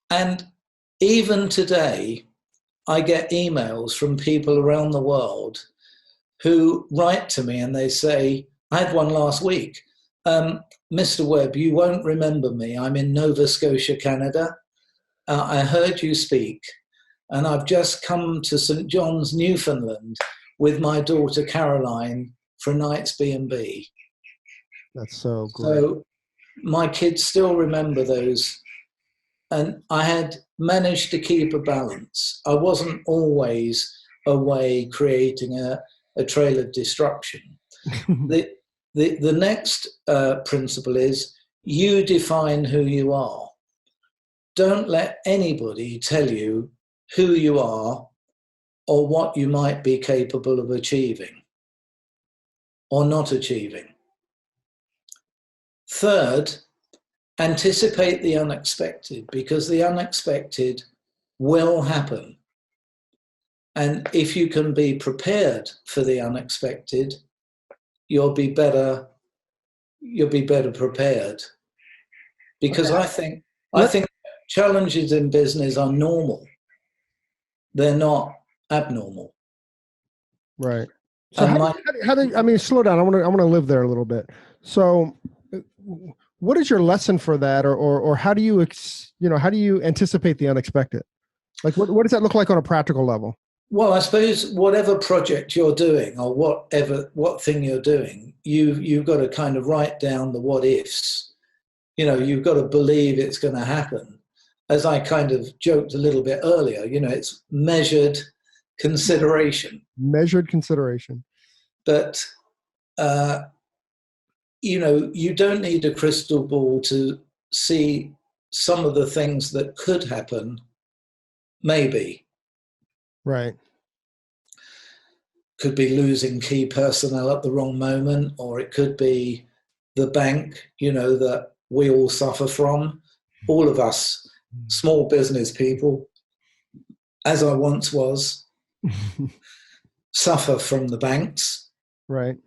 And even today, I get emails from people around the world who write to me and they say, I had one last week. Mr. Webb, you won't remember me. I'm in Nova Scotia, Canada. I heard you speak, and I've just come to St. John's, Newfoundland, with my daughter Caroline for a night's B&B. That's so great. So my kids still remember those, and I had managed to keep a balance. I wasn't always away creating a trail of destruction. The next principle is you define who you are. Don't let anybody tell you who you are or what you might be capable of achieving or not achieving. Third, anticipate the unexpected, because the unexpected will happen. And if you can be prepared for the unexpected, you'll be better prepared. Because Okay. I think challenges in business are normal. They're not abnormal. Right. So how do I mean, slow down. I want to live there a little bit. So what is your lesson for that? Or how do you, how do you anticipate the unexpected? Like what does that look like on a practical level? Well, I suppose whatever project you're doing or what thing you're doing, you've got to kind of write down the what ifs. You've got to believe it's going to happen. As I kind of joked a little bit earlier, it's measured consideration. Measured consideration. But, you don't need a crystal ball to see some of the things that could happen, maybe. Right. Could be losing key personnel at the wrong moment, or it could be the bank, that we all suffer from. All of us small business people, as I once was, suffer from the banks. Right.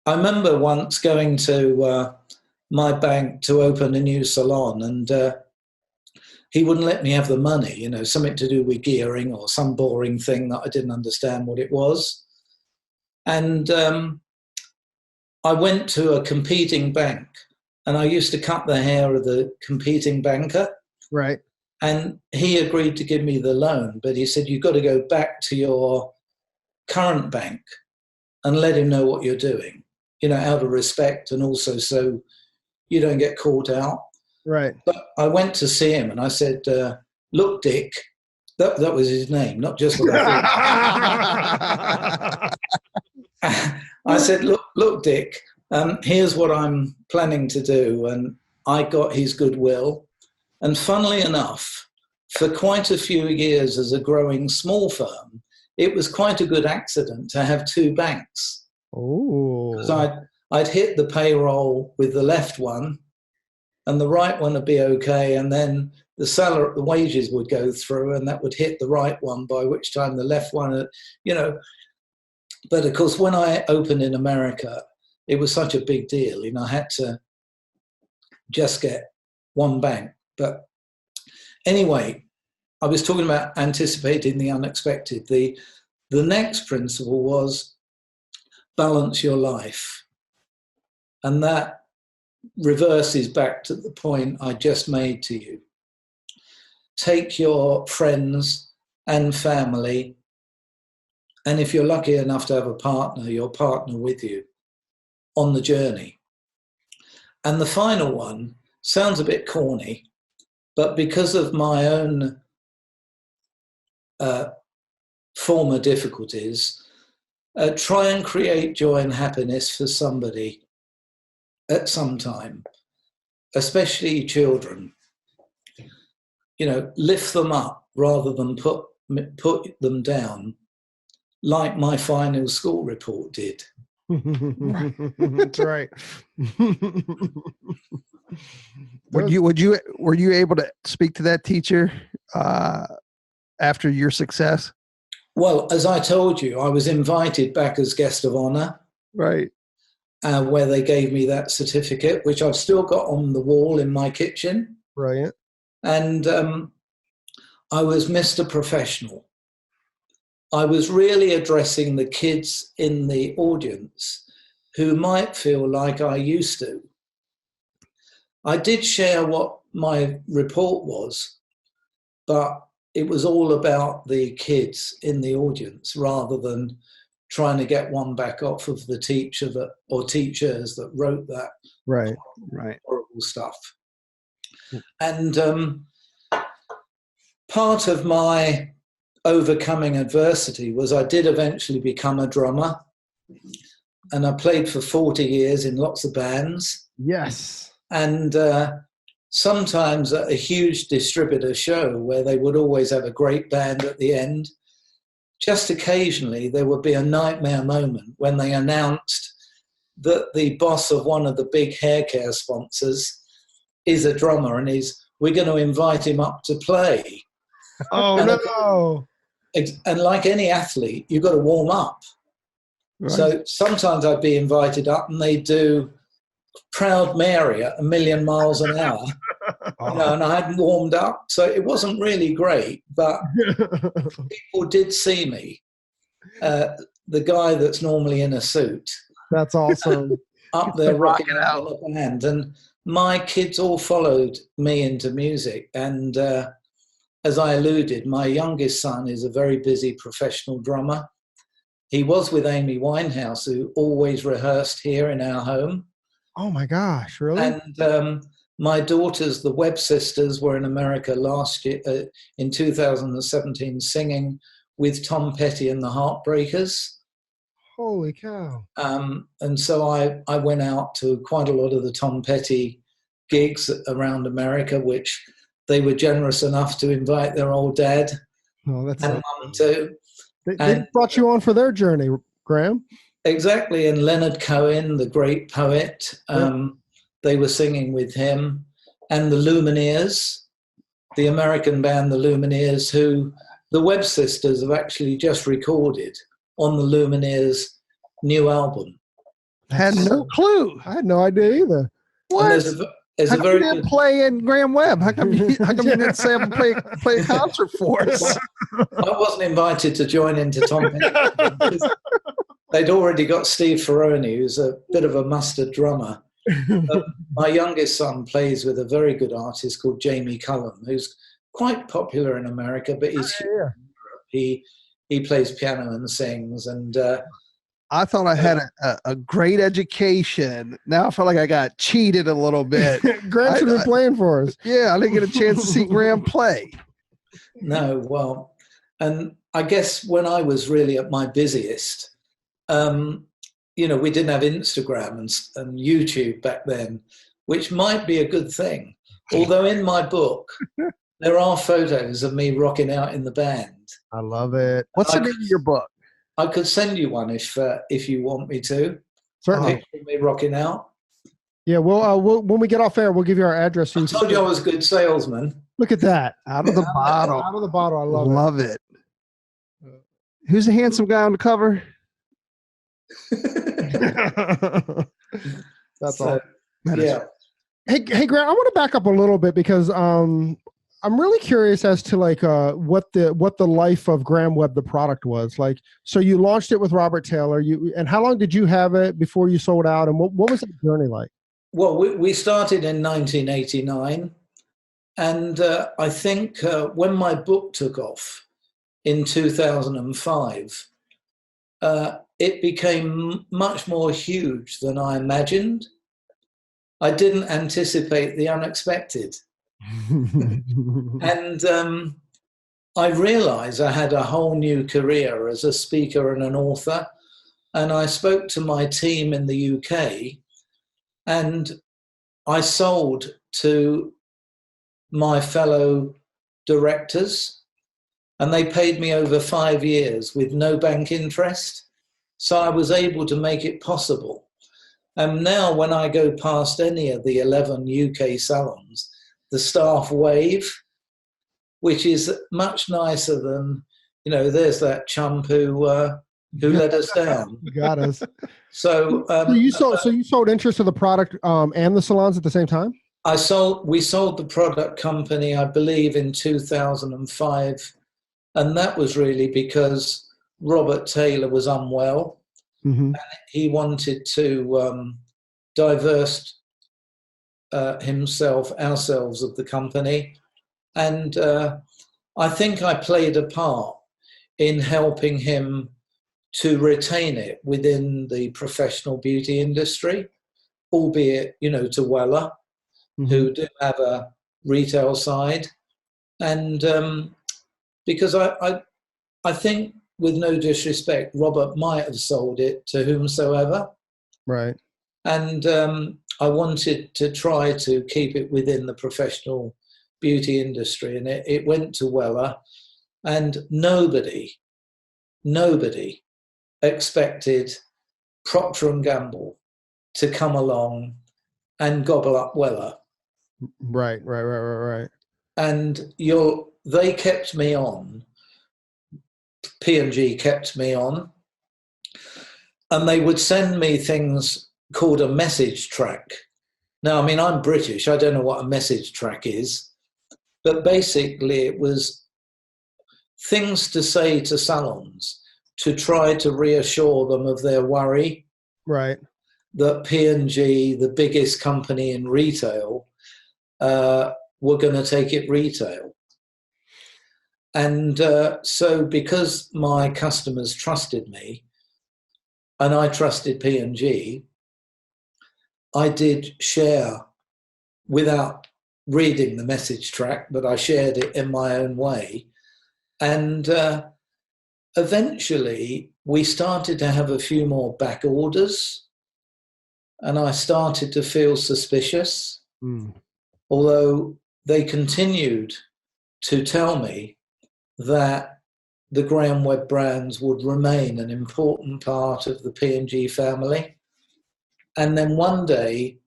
I remember once going to my bank to open a new salon, and he wouldn't let me have the money, something to do with gearing or some boring thing that I didn't understand what it was. And I went to a competing bank, and I used to cut the hair of the competing banker. Right. And he agreed to give me the loan, but he said, you've got to go back to your current bank and let him know what you're doing, out of respect, and also so you don't get caught out. Right. But I went to see him and I said, look, Dick, that was his name, not just what I thought. I said, look, Dick, here's what I'm planning to do. And I got his goodwill. And funnily enough, for quite a few years as a growing small firm, it was quite a good accident to have two banks. Oh. Because I'd hit the payroll with the left one, and the right one would be okay, and then the wages would go through, and that would hit the right one, by which time the left one, But of course, when I opened in America, it was such a big deal. I had to just get one bank. But anyway, I was talking about anticipating the unexpected. The next principle was balance your life. And that reverses back to the point I just made to you. Take your friends and family, and if you're lucky enough to have a partner, your partner with you on the journey. And the final one sounds a bit corny, but because of my own former difficulties, try and create joy and happiness for somebody at some time, especially children. Lift them up rather than put them down, like my final school report did. That's right. Were you able to speak to that teacher after your success? Well, as I told you, I was invited back as guest of honor, Right. where they gave me that certificate, which I've still got on the wall in my kitchen. Brilliant. And I was Mr. Professional. I was really addressing the kids in the audience who might feel like I used to. I did share what my report was, but it was all about the kids in the audience rather than trying to get one back off of the teacher or teachers that wrote that Right. horrible stuff. And part of my overcoming adversity was I did eventually become a drummer, and I played for 40 years in lots of bands. Yes. And sometimes at a huge distributor show where they would always have a great band at the end, just occasionally there would be a nightmare moment when they announced that the boss of one of the big hair care sponsors is a drummer and we're going to invite him up to play. Oh, no. And like any athlete, you've got to warm up. Right. So sometimes I'd be invited up and they'd do Proud Mary at 1,000,000 miles an hour. And I hadn't warmed up. So it wasn't really great, but people did see me. The guy that's normally in a suit. That's awesome. Up there rocking out the band. And my kids all followed me into music. And as I alluded, my youngest son is a very busy professional drummer. He was with Amy Winehouse, who always rehearsed here in our home. Oh my gosh, really? And my daughters, the Webb sisters, were in America last year, in 2017, singing with Tom Petty and the Heartbreakers. Holy cow. And so I went out to quite a lot of the Tom Petty gigs around America, which they were generous enough to invite their old dad Oh, that's and mum too. They brought you on for their journey, Graham. Exactly. And Leonard Cohen, the great poet, they were singing with him. And the Lumineers, the American band, the Lumineers, who the Webb sisters have actually just recorded on the Lumineers' new album. Had no clue. I had no idea either. What? There's How a come very you didn't good, play in Graham Webb? How come you didn't say I'm play a concert for us? I wasn't invited to join into Tom Petty. They'd already got Steve Ferroni, who's a bit of a mustard drummer. My youngest son plays with a very good artist called Jamie Cullum, who's quite popular in America, but he plays piano and sings. And I thought I had a great education. Now I feel like I got cheated a little bit. Graham should have been playing for us. Yeah, I didn't get a chance to see Graham play. No, well, and I guess when I was really at my busiest, we didn't have Instagram and YouTube back then, which might be a good thing. Although in my book, there are photos of me rocking out in the band. I love it. What's the name of your book? I could send you one if you want me to. Certainly. Picture me rocking out. Yeah, we'll when we get off air, we'll give you our address. I told you I was a good salesman. Look at that. Out of the bottle. Out of the bottle. I love it. Who's the handsome guy on the cover? That's all. Yeah. Hey, Grant, I want to back up a little bit because I'm really curious as to like what the life of Graham Webb the product was like. So you launched it with Robert Taylor. And how long did you have it before you sold out? And what was that journey like? Well, we started in 1989, and I think when my book took off in 2005, it became much more huge than I imagined. I didn't anticipate the unexpected. And I realized I had a whole new career as a speaker and an author. And I spoke to my team in the UK, and I sold to my fellow directors, and they paid me over 5 years with no bank interest. So I was able to make it possible. And now when I go past any of the 11 UK salons, the staff wave. which is much nicer than, there's that chump who let us down. You got us. So, so you sold interest to the product and the salons at the same time? We sold the product company, I believe, in 2005, and that was really because Robert Taylor was unwell, and he wanted to divest ourselves of the company, and I think I played a part in helping him to retain it within the professional beauty industry, albeit, to Weller, who do have a retail side. And because I think, with no disrespect, Robert might have sold it to whomsoever. Right. And I wanted to try to keep it within the professional beauty industry. And it went to Weller, and nobody expected Procter & Gamble to come along and gobble up Weller. Right. And they kept me on. P&G kept me on, and they would send me things called a message track. Now, I mean, I'm British. I don't know what a message track is, but basically it was things to say to salons to try to reassure them of their worry. Right. That P&G, the biggest company in retail, were going to take it retail. And so because my customers trusted me and I trusted P&G, I did share, without reading the message track, but I shared it in my own way. And eventually we started to have a few more back orders, and I started to feel suspicious, although they continued to tell me that the Graham Webb brands would remain an important part of the P&G family. And then one day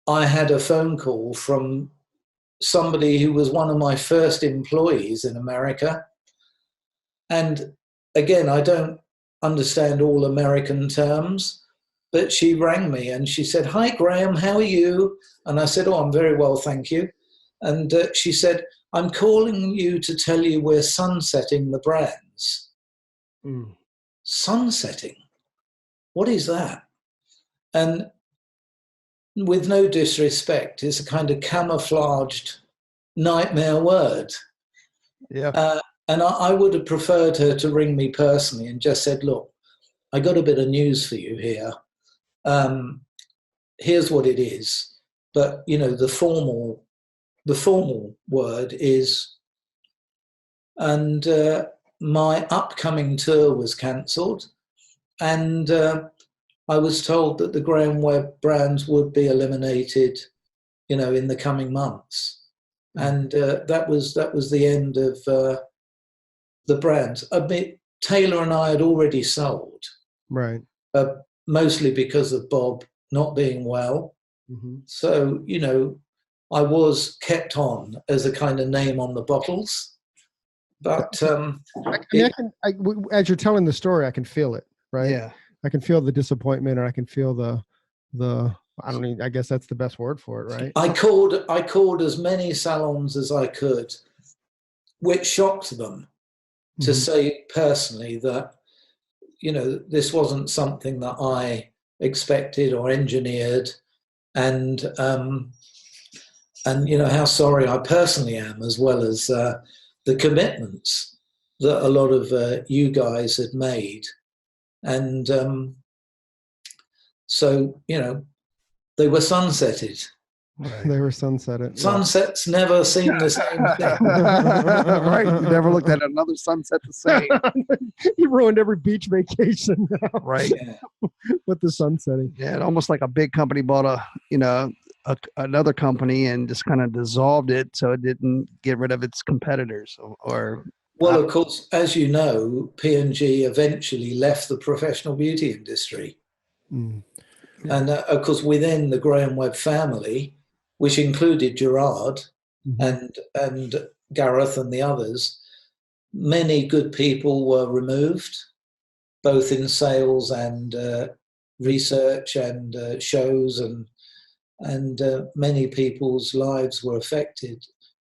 I had a phone call from somebody who was one of my first employees in America. And again, I don't understand all American terms, but she rang me and she said, "Hi, Graham, how are you?" And I said, "Oh, I'm very well, thank you." And she said, "I'm calling you to tell you we're sunsetting the brands." Sunsetting? What is that? And with no disrespect, it's a kind of camouflaged nightmare word. Yeah. And I would have preferred her to ring me personally and just said, "Look, I got a bit of news for you here. Here's what it is. But, the formal word is," and my upcoming tour was cancelled, and I was told that the Graham Webb brands would be eliminated, in the coming months, and that was the end of the brands. A bit, Taylor and I had already sold, right, mostly because of Bob not being well. So I was kept on as a kind of name on the bottles, but as you're telling the story, I can feel it. Right. Yeah. I can feel the disappointment, or I can feel the I guess that's the best word for it, right? I called as many salons as I could, which shocked them to say personally that, this wasn't something that I expected or engineered, and how sorry I personally am, as well as the commitments that a lot of you guys had made. And so, they were sunsetted. Right. They were sunsetted. Sunsets never seem the same thing. Right. You never looked at another sunset the same. You ruined every beach vacation now. Right. Yeah. With the sunsetting. Yeah, almost like a big company bought another company and just kind of dissolved it so it didn't get rid of its competitors. Well, of course, as you know, P&G eventually left the professional beauty industry. And of course, within the Graham Webb family, which included Gerard and Gareth and the others, many good people were removed, both in sales and research and shows, and many people's lives were affected,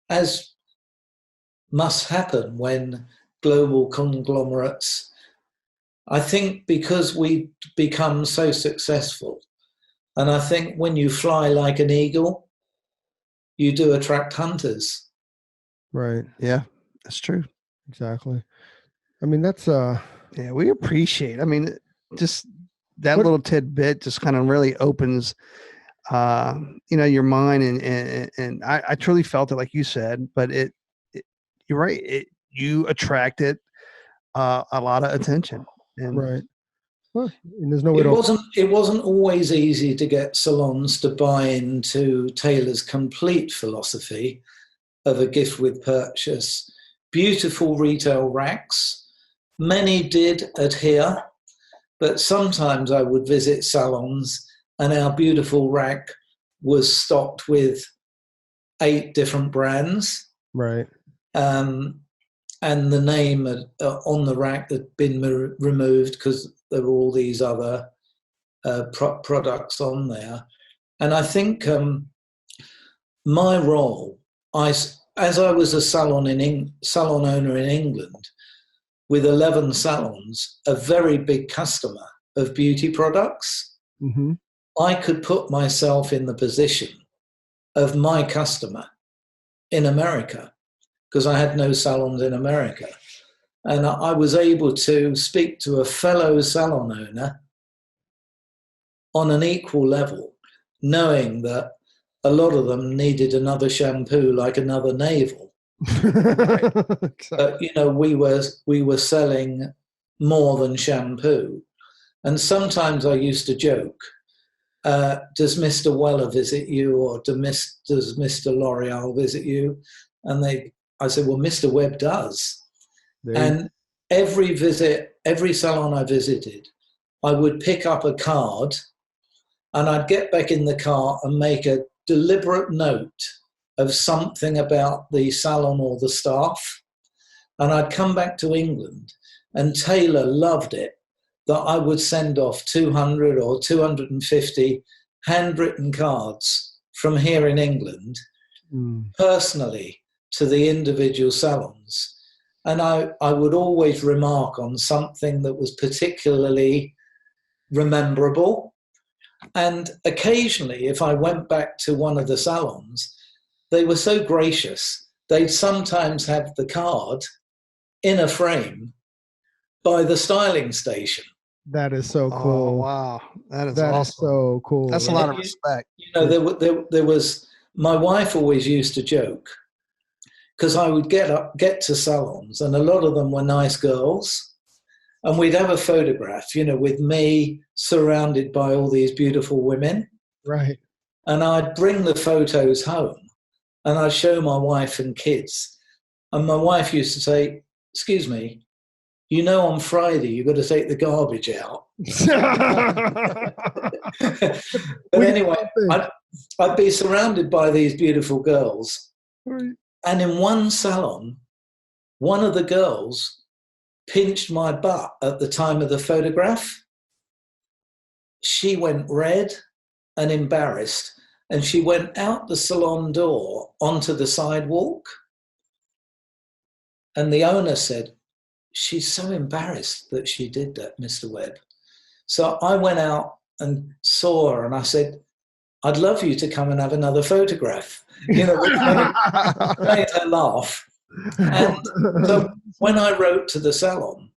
as must happen when global conglomerates. I think because we become so successful, and I think when you fly like an eagle, you do attract hunters. Right. Yeah, that's true. Exactly. I mean, that's Yeah, we appreciate. I mean, just that What- little tidbit just kind of really opens, your mind, and I truly felt it, like you said. But you're right. You attracted a lot of attention, and right. Well, and there's no way to. It wasn't always easy to get salons to buy into Taylor's complete philosophy of a gift with purchase. Beautiful retail racks. Many did adhere, but sometimes I would visit salons and our beautiful rack was stocked with 8 different brands. Right. And the name on the rack had been removed because there were all these other products on there. And I think my role, as I was a salon owner in England, with 11 salons, a very big customer of beauty products, Mm-hmm. I could put myself in the position of my customer in America, because I had no salons in America. And I was able to speak to a fellow salon owner on an equal level, knowing that a lot of them needed another shampoo like another navel. But we were selling more than shampoo. And sometimes I used to joke, does Mr. Weller visit you, or does Mr. L'Oreal visit you? And I said, well, Mr. Webb does. And every salon I visited, I would pick up a card and I'd get back in the car and make a deliberate note of something about the salon or the staff. And I'd come back to England, and Taylor loved it that I would send off 200 or 250 handwritten cards from here in England personally to the individual salons. And I would always remark on something that was particularly rememberable. And occasionally, if I went back to one of the salons, they were so gracious, they'd sometimes have the card in a frame by the styling station. That is so cool. Oh, wow. That is awesome. So cool. That's a lot of respect. There was, my wife always used to joke, because I would get to salons, and a lot of them were nice girls, and we'd have a photograph, with me surrounded by all these beautiful women. Right. And I'd bring the photos home, and I'd show my wife and kids. And my wife used to say, excuse me, on Friday, you've got to take the garbage out. But anyway, I'd be surrounded by these beautiful girls. Right. And in one salon, one of the girls pinched my butt at the time of the photograph. She went red and embarrassed, and she went out the salon door onto the sidewalk. And the owner said, she's so embarrassed that she did that, Mr. Webb. So I went out and saw her, and I said, I'd love you to come and have another photograph. Which made her laugh. And so when I wrote to the salon,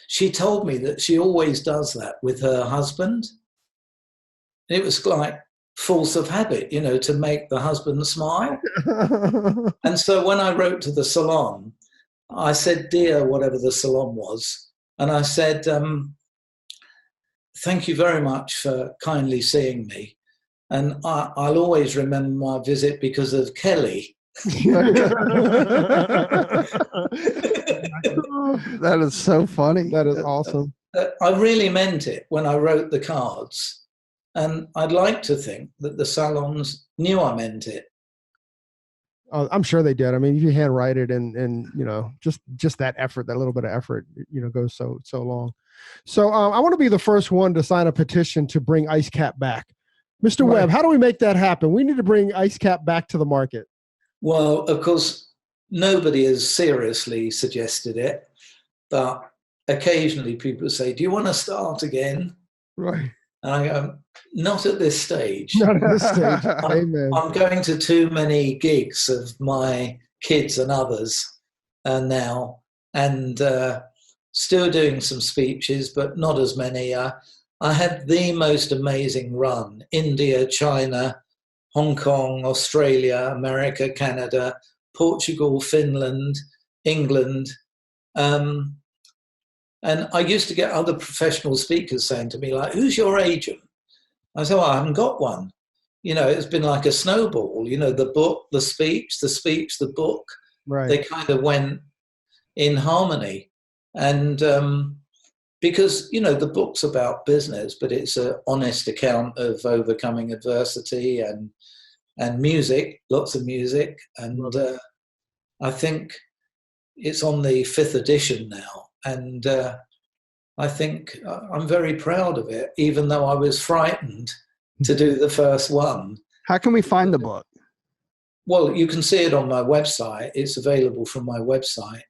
she told me that she always does that with her husband. It was like force of habit, to make the husband smile. And so when I wrote to the salon, I said, dear, whatever the salon was, and I said, thank you very much for kindly seeing me. And I'll always remember my visit because of Kelly. That is so funny. That is awesome. I really meant it when I wrote the cards. And I'd like to think that the salons knew I meant it. I'm sure they did. I mean, if you handwrite it and just that effort, that little bit of effort, goes so long. So I want to be the first one to sign a petition to bring Ice Cap back. Mr. Right. Webb, how do we make that happen? We need to bring Ice Cap back to the market. Well, of course, nobody has seriously suggested it, but occasionally people say, do you want to start again? Right. And I go, not at this stage. Not at this stage. Amen. I'm going to too many gigs of my kids and others now, and still doing some speeches, but not as many. I had the most amazing run: India, China, Hong Kong, Australia, America, Canada, Portugal, Finland, England. And I used to get other professional speakers saying to me, like, who's your agent? I said, well, I haven't got one. It's been like a snowball. The book, the speech, the book. Right. They kind of went in harmony. And because, the book's about business, but it's an honest account of overcoming adversity and music, lots of music. And I think it's on the 5th edition now. And I think I'm very proud of it, even though I was frightened to do the first one. How can we find the book? Well, you can see it on my website. It's available from my website.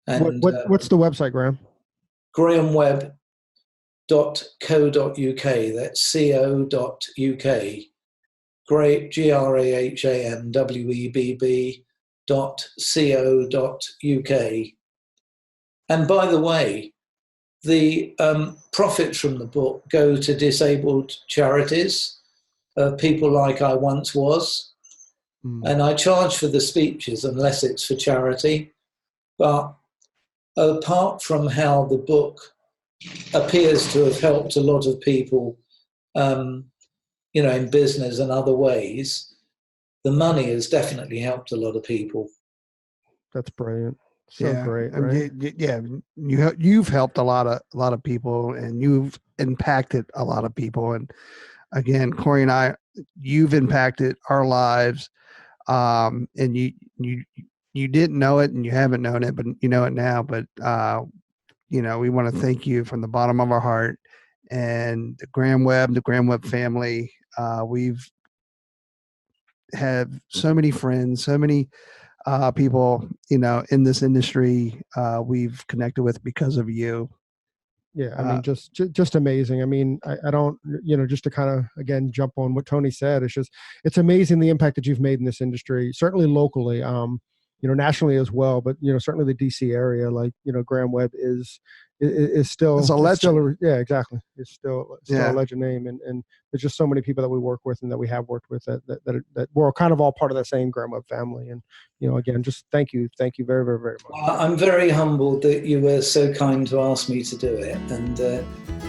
And what's the website, Graham? GrahamWebb.co.uk. That's co.uk. Great, GrahamWebb.co.uk. And by the way, the profits from the book go to disabled charities, people like I once was. And I charge for the speeches unless it's for charity. But apart from how the book appears to have helped a lot of people, in business and other ways, the money has definitely helped a lot of people. That's brilliant. So great, right? You've helped a lot of people, and you've impacted a lot of people. And again, Corey and I, you've impacted our lives. And you didn't know it, and you haven't known it, but you know it now. But we want to thank you from the bottom of our heart. And the Graham Webb family. We've had so many friends, so many people, in this industry, we've connected with because of you. Yeah. I mean, just amazing. I mean, I don't, just to kind of, again, jump on what Tony said, it's amazing the impact that you've made in this industry, certainly locally, nationally as well, but, certainly the DC area, like, Graham Webb is still, it's a legend. Yeah, exactly. It's still a legend name. And there's just so many people that we work with and that we have worked with that we're kind of all part of that same Graham Webb family. And, again, just thank you very, very, very much. I'm very humbled that you were so kind to ask me to do it. And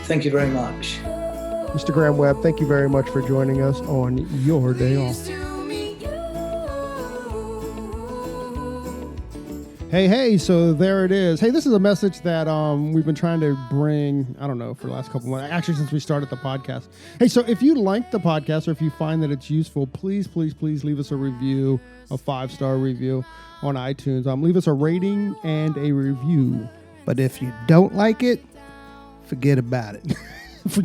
thank you very much. Mr. Graham Webb, thank you very much for joining us on your day off. Hey, so there it is. Hey, this is a message that we've been trying to bring, I don't know, for the last couple of months, actually since we started the podcast. Hey, so if you like the podcast or if you find that it's useful, please leave us a review, a 5-star review on iTunes. Leave us a rating and a review. But if you don't like it, forget about it.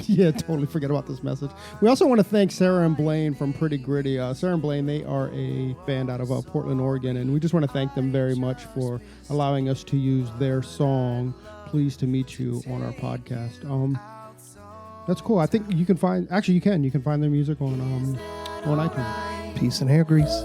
Yeah, totally forget about this message. We also want to thank Sarah and Blaine from Pretty Gritty. Sarah and Blaine, they are a band out of Portland, Oregon, and we just want to thank them very much for allowing us to use their song, Pleased to Meet You, on our podcast. That's cool. I think you can find their music on iTunes. Peace and hair grease.